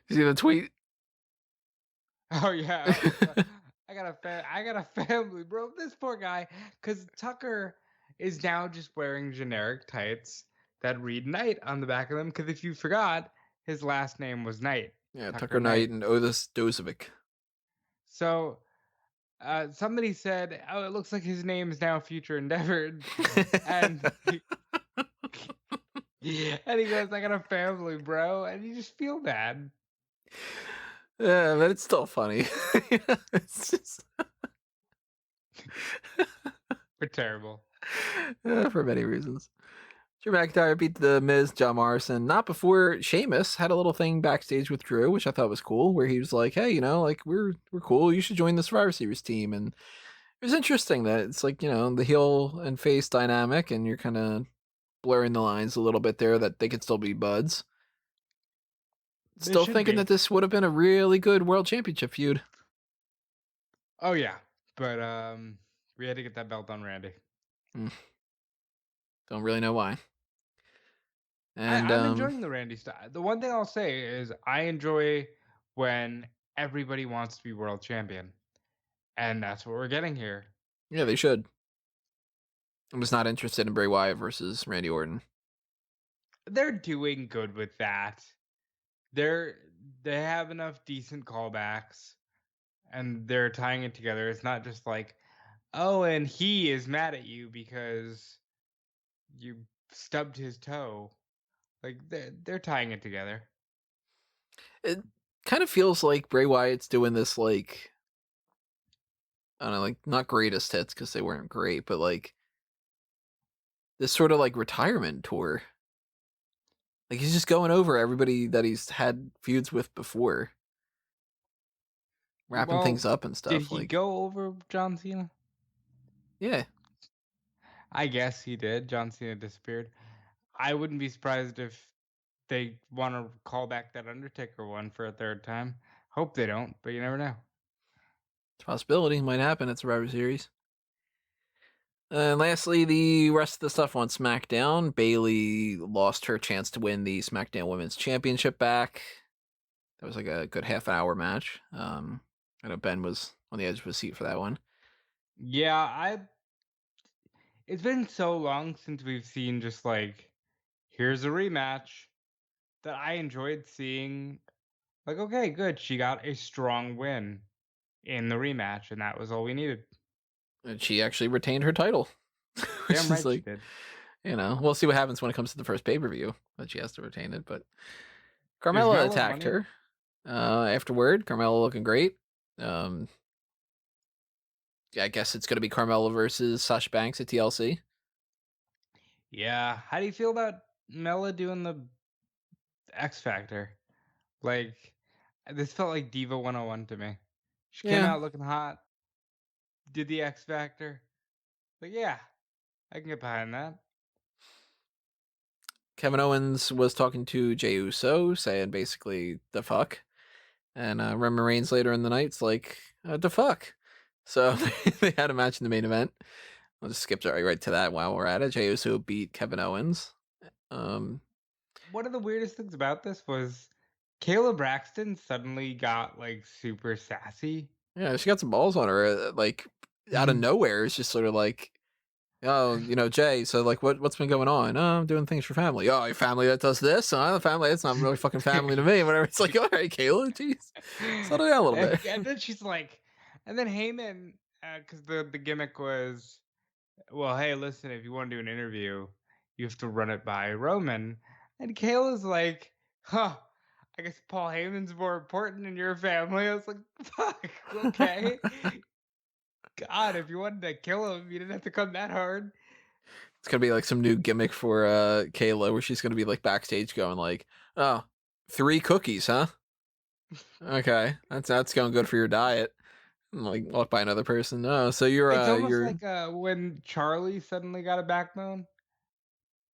You see the tweet? Oh yeah. I got a family, bro. This poor guy, because Tucker is now just wearing generic tights. that read Knight on the back of them, because if you forgot, his last name was Knight. Yeah, Tucker Tucker Knight Knight. and Otis Dozovic. So somebody said, "Oh, it looks like his name is now Future Endeavored," and and he goes, "I got a family, bro," and you just feel bad. Yeah, but it's still funny. It's just We're terrible. for many reasons. Drew McIntyre beat The Miz, John Morrison, not before Sheamus had a little thing backstage with Drew, which I thought was cool, where he was like, "Hey, like we're cool. You should join the Survivor Series team." And it was interesting that it's like the heel and face dynamic, and you're kind of blurring the lines a little bit there that they could still be buds. They Still should thinking be. that this would have been a really good World Championship feud. Oh yeah, but we had to get that belt on Randy. Don't really know why. And I'm enjoying the Randy style. The one thing I'll say is I enjoy when everybody wants to be world champion, and that's what we're getting here. yeah, they should. I'm just not interested in Bray Wyatt versus Randy Orton. They're doing good with that. They're they have enough decent callbacks, and they're tying it together. It's not just like, oh, and he is mad at you because you stubbed his toe. Like they're tying it together. It kind of feels like Bray Wyatt's doing this, like, I don't know, like, not greatest hits because they weren't great, but like this sort of like retirement tour. Like he's just going over everybody that he's had feuds with before, wrapping things Well, up and did stuff. he Like, go over John Cena? yeah, I guess he did. John Cena disappeared. I wouldn't be surprised if they want to call back that Undertaker one for a third time. Hope they don't, but you never know. it's a possibility. Might happen at Survivor Series. And lastly, the rest of the stuff on SmackDown. Bayley lost her chance to win the SmackDown Women's Championship back. That was like a good half-hour match. I know Ben was on the edge of his seat for that one. Yeah, it's been so long since we've seen just like, here's a rematch, that I enjoyed seeing, like, okay, good, she got a strong win in the rematch, and that was all we needed. And she actually retained her title. Which Damn is right she like, did. we'll see what happens when it comes to the first pay-per-view, but she has to retain it. But Is Carmella Mella attacked money? her. Afterward, Carmella looking great. I guess it's going to be Carmella versus Sasha Banks at TLC. Yeah. How do you feel about Mella doing the X Factor? Like, this felt like Diva 101 to me. She came Yeah. out looking hot, did the X Factor. Like, yeah, I can get behind that. Kevin Owens was talking to Jey Uso, saying basically the fuck. And Roman Reigns later in the night's like, the fuck. So they had a match in the main event. I'll just skip right to that while we're at it. Jey Uso beat Kevin Owens. One of the weirdest things about this was Kayla Braxton suddenly got like super sassy. Yeah, she got some balls on her, like out of nowhere. It's just sort of like, oh, Jay. So like, what's been going on? Oh, I'm doing things for family. Oh, your family that does this? The family that's not really fucking family to me. Whatever. It's like, all right, Kayla, jeez, settle down a little bit. And then she's like, and then Heyman, because the gimmick was, well, hey, listen, if you want to do an interview, you have to run it by Roman. And Kayla's like, huh, I guess Paul Heyman's more important in your family. I was like, fuck, okay. God, if you wanted to kill him, you didn't have to come that hard. It's gonna be like some new gimmick for Kayla, where she's gonna be like backstage going like, oh, 3 cookies, huh? Okay, that's going good for your diet. And, like, walk by another person. Oh, so It's almost you're like when Charlie suddenly got a backbone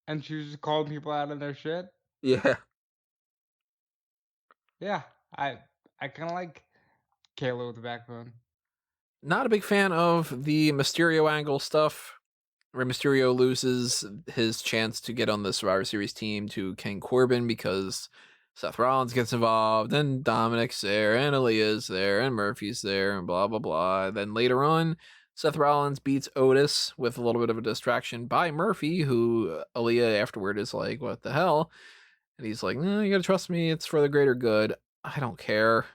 and she was just calling people out on their shit. yeah. Yeah, I kind of like Kayla with a backbone. Not a big fan of the Mysterio angle stuff, where Mysterio loses his chance to get on the Survivor Series team to King Corbin because Seth Rollins gets involved, and Dominic's there, and Aaliyah's there, and Murphy's there, and blah, blah, blah. Then later on, Seth Rollins beats Otis with a little bit of a distraction by Murphy, who Aaliyah afterward is like, what the hell? And he's like, no, you gotta trust me. It's for the greater good. I don't care.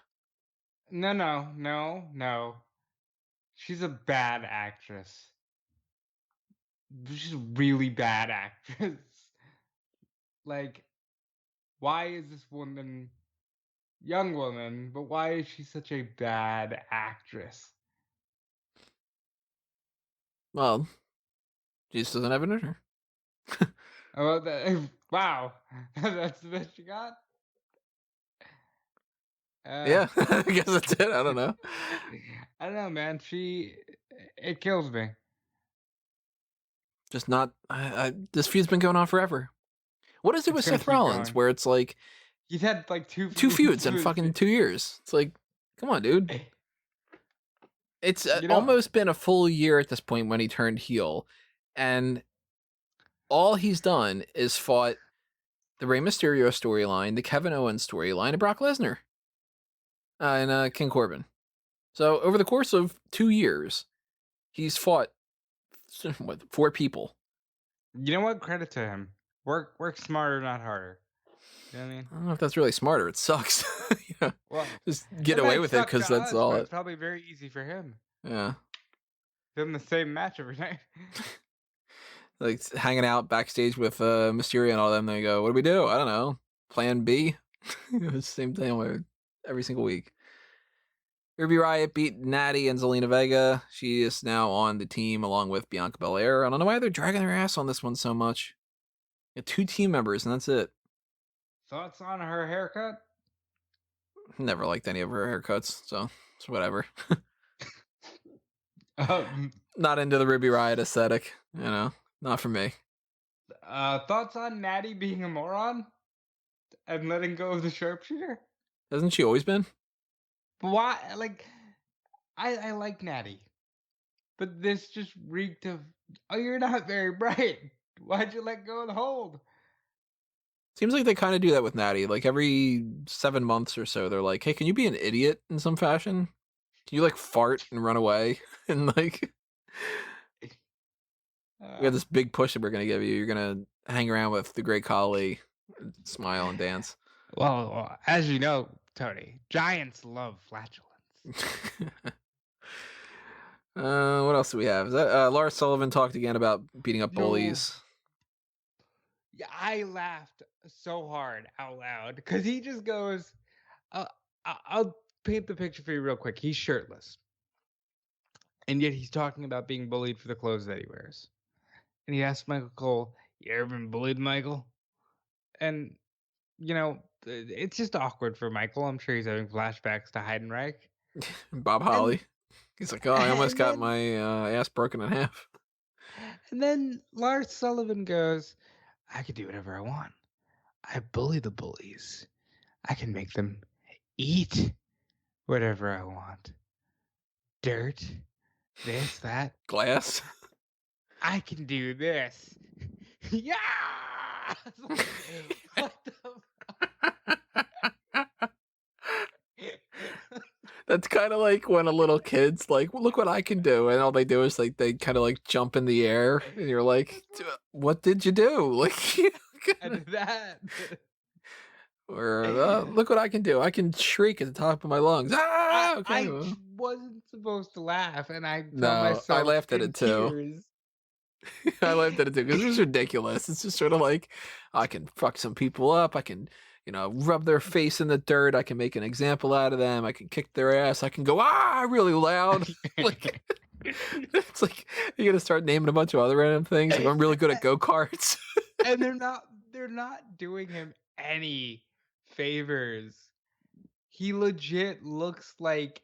No. She's a bad actress. She's a really bad actress. Like, why is this woman, young woman, but why is she such a bad actress? Well, she just doesn't have it in her. Oh, wow, that's the best you got? Yeah, I guess that's it. I don't know. I don't know, man. It kills me. Just not. This feud's been going on forever. What is it with Seth Rollins, where it's like he's had like two feuds in fucking 2 years? It's like, come on, dude. It's almost been a full year at this point when he turned heel, and all he's done is fought the Rey Mysterio storyline, the Kevin Owens storyline, and Brock Lesnar, and King Corbin. So over the course of 2 years, he's fought 4 people. You know what? Credit to him. Work smarter, not harder. You know what I mean? I don't know if that's really smarter. It sucks. Well, just get away with it because that's all. It's probably very easy for him. Yeah. Film the same match every night. Like hanging out backstage with Mysterio and all them. They go, what do we do? I don't know. Plan B. Same thing every single week. Ruby Riott beat Natty and Zelina Vega. She is now on the team along with Bianca Belair. I don't know why they're dragging their ass on this one so much. 2 team members and that's it. Thoughts on her haircut? Never liked any of her haircuts, so it's whatever. Not into the Ruby Riott aesthetic, not for me. Thoughts on Natty being a moron and letting go of the sharpshooter? Hasn't she always been? But why? Like, I like Natty, but this just reeked of, oh, you're not very bright. Why'd you let go of the hold? Seems like they kind of do that with Natty. Like every 7 months or so, they're like, hey, can you be an idiot in some fashion? Can you like fart and run away? And like, we got this big push that we're going to give you. You're going to hang around with the great Kylie, smile and dance. Well, as you know, Tony, giants love flatulence. What else do we have? Is that Lars Sullivan talked again about beating up bullies. Yeah, I laughed so hard out loud because he just goes, I'll paint the picture for you real quick. He's shirtless. And yet he's talking about being bullied for the clothes that he wears. And he asks Michael Cole, you ever been bullied, Michael? And, it's just awkward for Michael. I'm sure he's having flashbacks to Heidenreich. Bob Holly. He's like, oh, I almost got my ass broken in half. And then Lars Sullivan goes, I can do whatever I want. I bully the bullies. I can make them eat whatever I want. Dirt, this, that. Glass. I can do this. Yeah! What the That's kind of like when a little kid's like, well, look what I can do. And all they do is like, they kind of like jump in the air. And you're like, what did you do? Like, I did that. Or look what I can do. I can shriek at the top of my lungs. Ah! Okay. I wasn't supposed to laugh. And I No, myself I laughed at it too. I laughed at it too because it was ridiculous. It's just sort of like, I can fuck some people up. I can, rub their face in the dirt. I can make an example out of them. I can kick their ass. I can go, really loud. Like, it's like, you're going to start naming a bunch of other random things. Like, I'm really good at go-karts. And they're not doing him any favors. He legit looks like,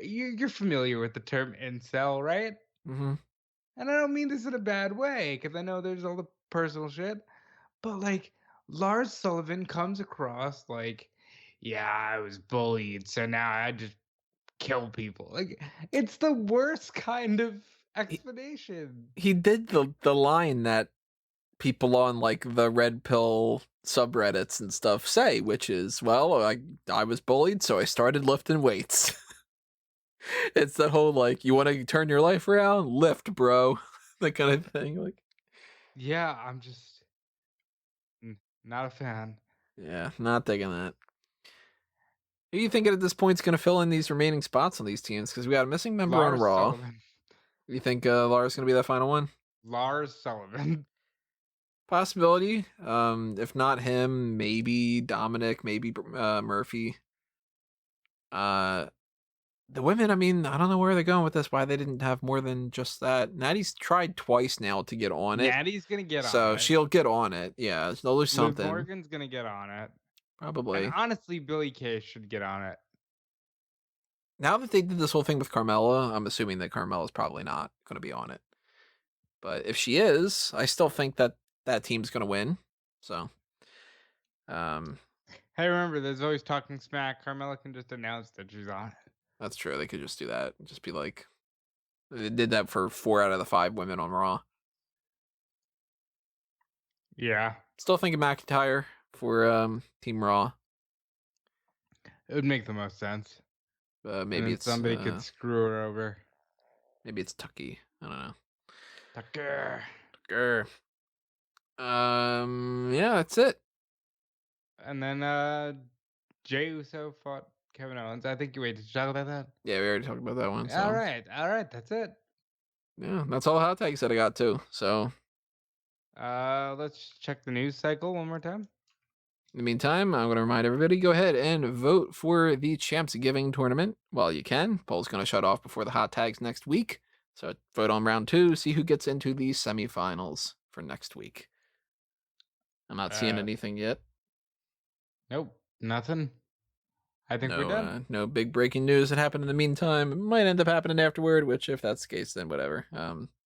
you're familiar with the term incel, right? Mm-hmm. And I don't mean this in a bad way, because I know there's all the personal shit. But like, Lars Sullivan comes across like, yeah, I was bullied, so now I just kill people. Like, it's the worst kind of explanation. He did the line that people on like the red pill subreddits and stuff say, which is, well, I was bullied, so I started lifting weights. It's the whole like, you want to turn your life around, lift, bro, that kind of thing. Like, Yeah, I'm just not a fan. yeah, not digging that. Who do you think at this point is going to fill in these remaining spots on these teams? Because we got a missing member on Lars Raw. Sullivan. You think Lara's going to be that final one? Lars Sullivan. Possibility. If not him, maybe Dominic, maybe Murphy. The women, I mean, I don't know where they're going with this. Why they didn't have more than just that. Natty's tried twice now to get on it. Natty's gonna get on So it. she'll get on it. Yeah, they'll do Liv something. Morgan's gonna get on it. And Probably. honestly, Billy Kay should get on it. Now that they did this whole thing with Carmella, I'm assuming that Carmella's probably not going to be on it. But if she is, I still think that that team's going to win. So, Hey, remember, there's always Talking Smack. Carmella can just announce that she's on it. that's true. They could just do that. Just be like, they did that for 4 out of the 5 women on Raw. Yeah. Still thinking McIntyre for Team Raw. It would make the most sense. Maybe it's somebody could screw her over. Maybe it's Tucky. I don't know. Tucker. Yeah, that's it. And then Jey Uso fought Kevin Owens. I think you waited to talk about that. Yeah, we already talked about that one. So. All right, that's it. Yeah, that's all the hot tags that I got too. So, let's check the news cycle one more time. in the meantime, I'm going to remind everybody, go ahead and vote for the Champs Giving tournament while you can. Poll's going to shut off before the hot tags next week. So vote on round 2, see who gets into the semifinals for next week. I'm not seeing anything yet. Nope, nothing. I think we're done. No big breaking news that happened in the meantime. It might end up happening afterward, which if that's the case, then whatever.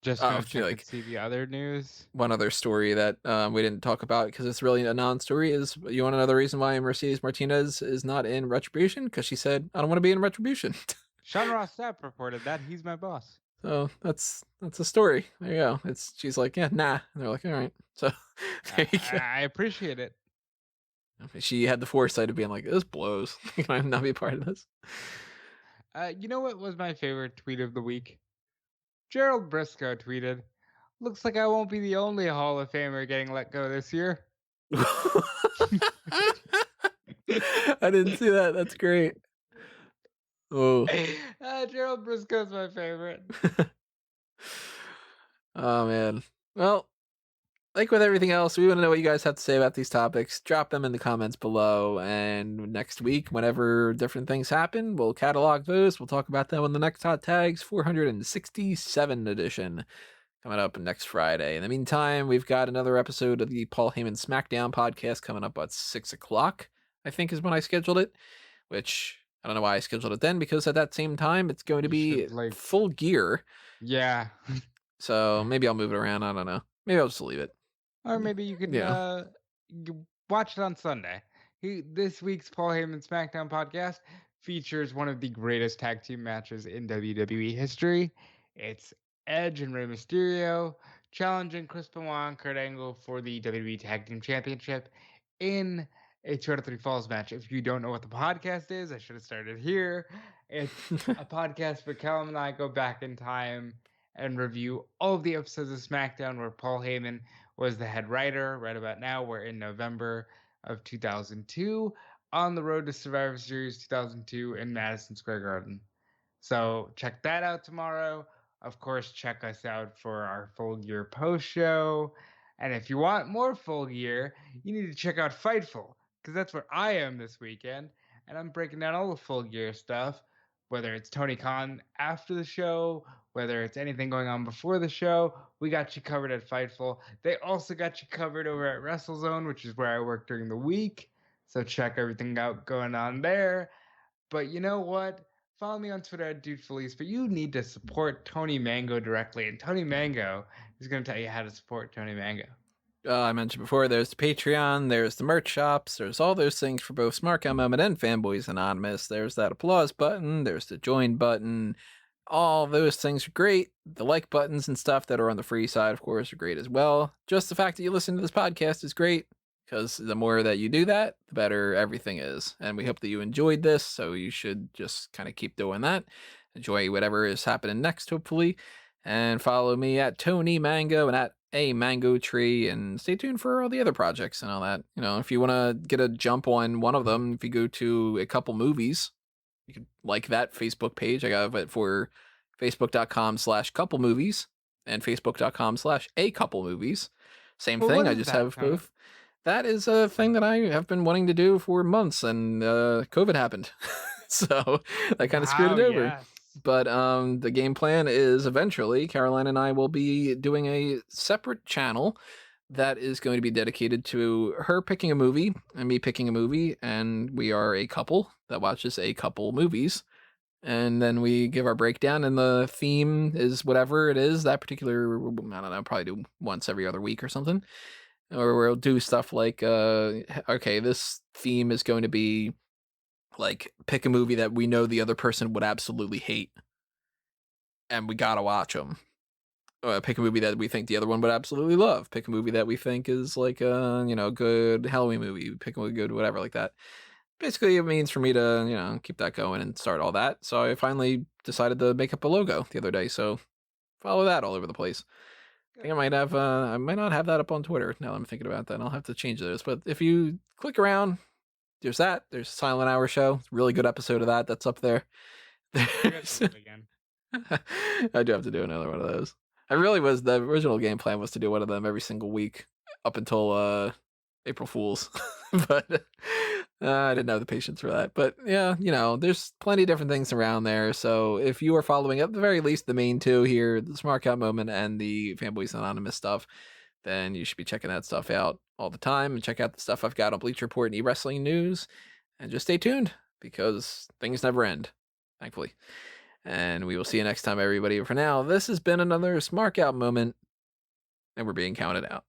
Just gonna check and see the other news. One other story that we didn't talk about because it's really a non-story is, you want another reason why Mercedes Martinez is not in Retribution? Because she said, I don't want to be in Retribution. Sean Ross Sapp reported that. He's my boss. So that's a story. There you go. She's like, yeah, nah. And they're like, all right. So there you go. I appreciate it. She had the foresight of being like, this blows. Can I not be a part of this? You know what was my favorite tweet of the week? Gerald Briscoe tweeted, "Looks like I won't be the only Hall of Famer getting let go this year." I didn't see that. That's great. Oh, Gerald Briscoe's my favorite. Oh man. Well, like with everything else, we want to know what you guys have to say about these topics. Drop them in the comments below, and next week, whenever different things happen, we'll catalog those. We'll talk about them on the next Hot Tags 467 edition coming up next Friday. In the meantime, we've got another episode of the Paul Heyman SmackDown podcast coming up at 6 o'clock, I think is when I scheduled it, which I don't know why I scheduled it then, because at that same time, it's going to be Full Gear. Yeah. So maybe I'll move it around. I don't know. Maybe I'll just leave it. Or maybe you can watch it on Sunday. This week's Paul Heyman SmackDown podcast features one of the greatest tag team matches in WWE history. It's Edge and Rey Mysterio challenging Chris Benoit and Kurt Angle for the WWE Tag Team Championship in a 2 out of 3 Falls match. If you don't know what the podcast is, I should have started here. It's a podcast where Callum and I go back in time and review all of the episodes of SmackDown where Paul Heyman was the head writer. Right about now, we're in November of 2002 on the road to Survivor Series 2002 in Madison Square Garden. So check that out tomorrow. Of course, check us out for our Full Gear post show. And if you want more Full Gear, you need to check out Fightful, because that's where I am this weekend. And I'm breaking down all the Full Gear stuff, whether it's Tony Khan after the show, whether it's anything going on before the show. We got you covered at Fightful. They also got you covered over at WrestleZone, which is where I work during the week. So check everything out going on there. But you know what? Follow me on Twitter at DudeFelice, but you need to support Tony Mango directly. And Tony Mango is going to tell you how to support Tony Mango. I mentioned before, there's the Patreon, there's the merch shops, there's all those things for both Smark Moment and Fanboys Anonymous. There's that applause button, there's the join button. All those things are great. The like buttons and stuff that are on the free side, of course, are great as well. Just the fact that you listen to this podcast is great, because the more that you do that, the better everything is. And we hope that you enjoyed this, so you should just kind of keep doing that. enjoy whatever is happening next, hopefully. And follow me at Tony Mango and at A Mango Tree, and stay tuned for all the other projects and all that. If you want to get a jump on one of them, if you go to A Couple Movies, you can like that Facebook page. I got it for facebook.com/couple movies and facebook.com/a couple movies. Same Well, thing. what I is just that, have Tony? both. That is a thing that I have been wanting to do for months, and COVID happened. So that kind of screwed Wow, it over. yes. But the game plan is eventually Caroline and I will be doing a separate channel that is going to be dedicated to her picking a movie and me picking a movie, and we are a couple that watches a couple movies, and then we give our breakdown, and the theme is whatever it is that particular, I don't know, probably do once every other week or something. Or we'll do stuff like okay, this theme is going to be like pick a movie that we know the other person would absolutely hate and we gotta watch them. Pick a movie that we think the other one would absolutely love. Pick a movie that we think is like a good Halloween movie. Pick a good whatever like that. Basically, it means for me to keep that going and start all that. So I finally decided to make up a logo the other day. So follow that all over the place. I think I might not have that up on Twitter now that I'm thinking about that. I'll have to change those. But if you click around, there's that. There's Silent Hour Show. Really good episode of that. That's up there. You got to do it again. I do have to do another one of those. The original game plan was to do one of them every single week up until April Fools. But I didn't have the patience for that. But yeah, there's plenty of different things around there. So if you are following at the very least the main two here, the Smart Out Moment and the Fanboys Anonymous stuff, then you should be checking that stuff out all the time, and check out the stuff I've got on Bleacher Report and eWrestling News, and just stay tuned because things never end, thankfully. And we will see you next time, everybody. For now, this has been another Smark Out Moment, and we're being counted out.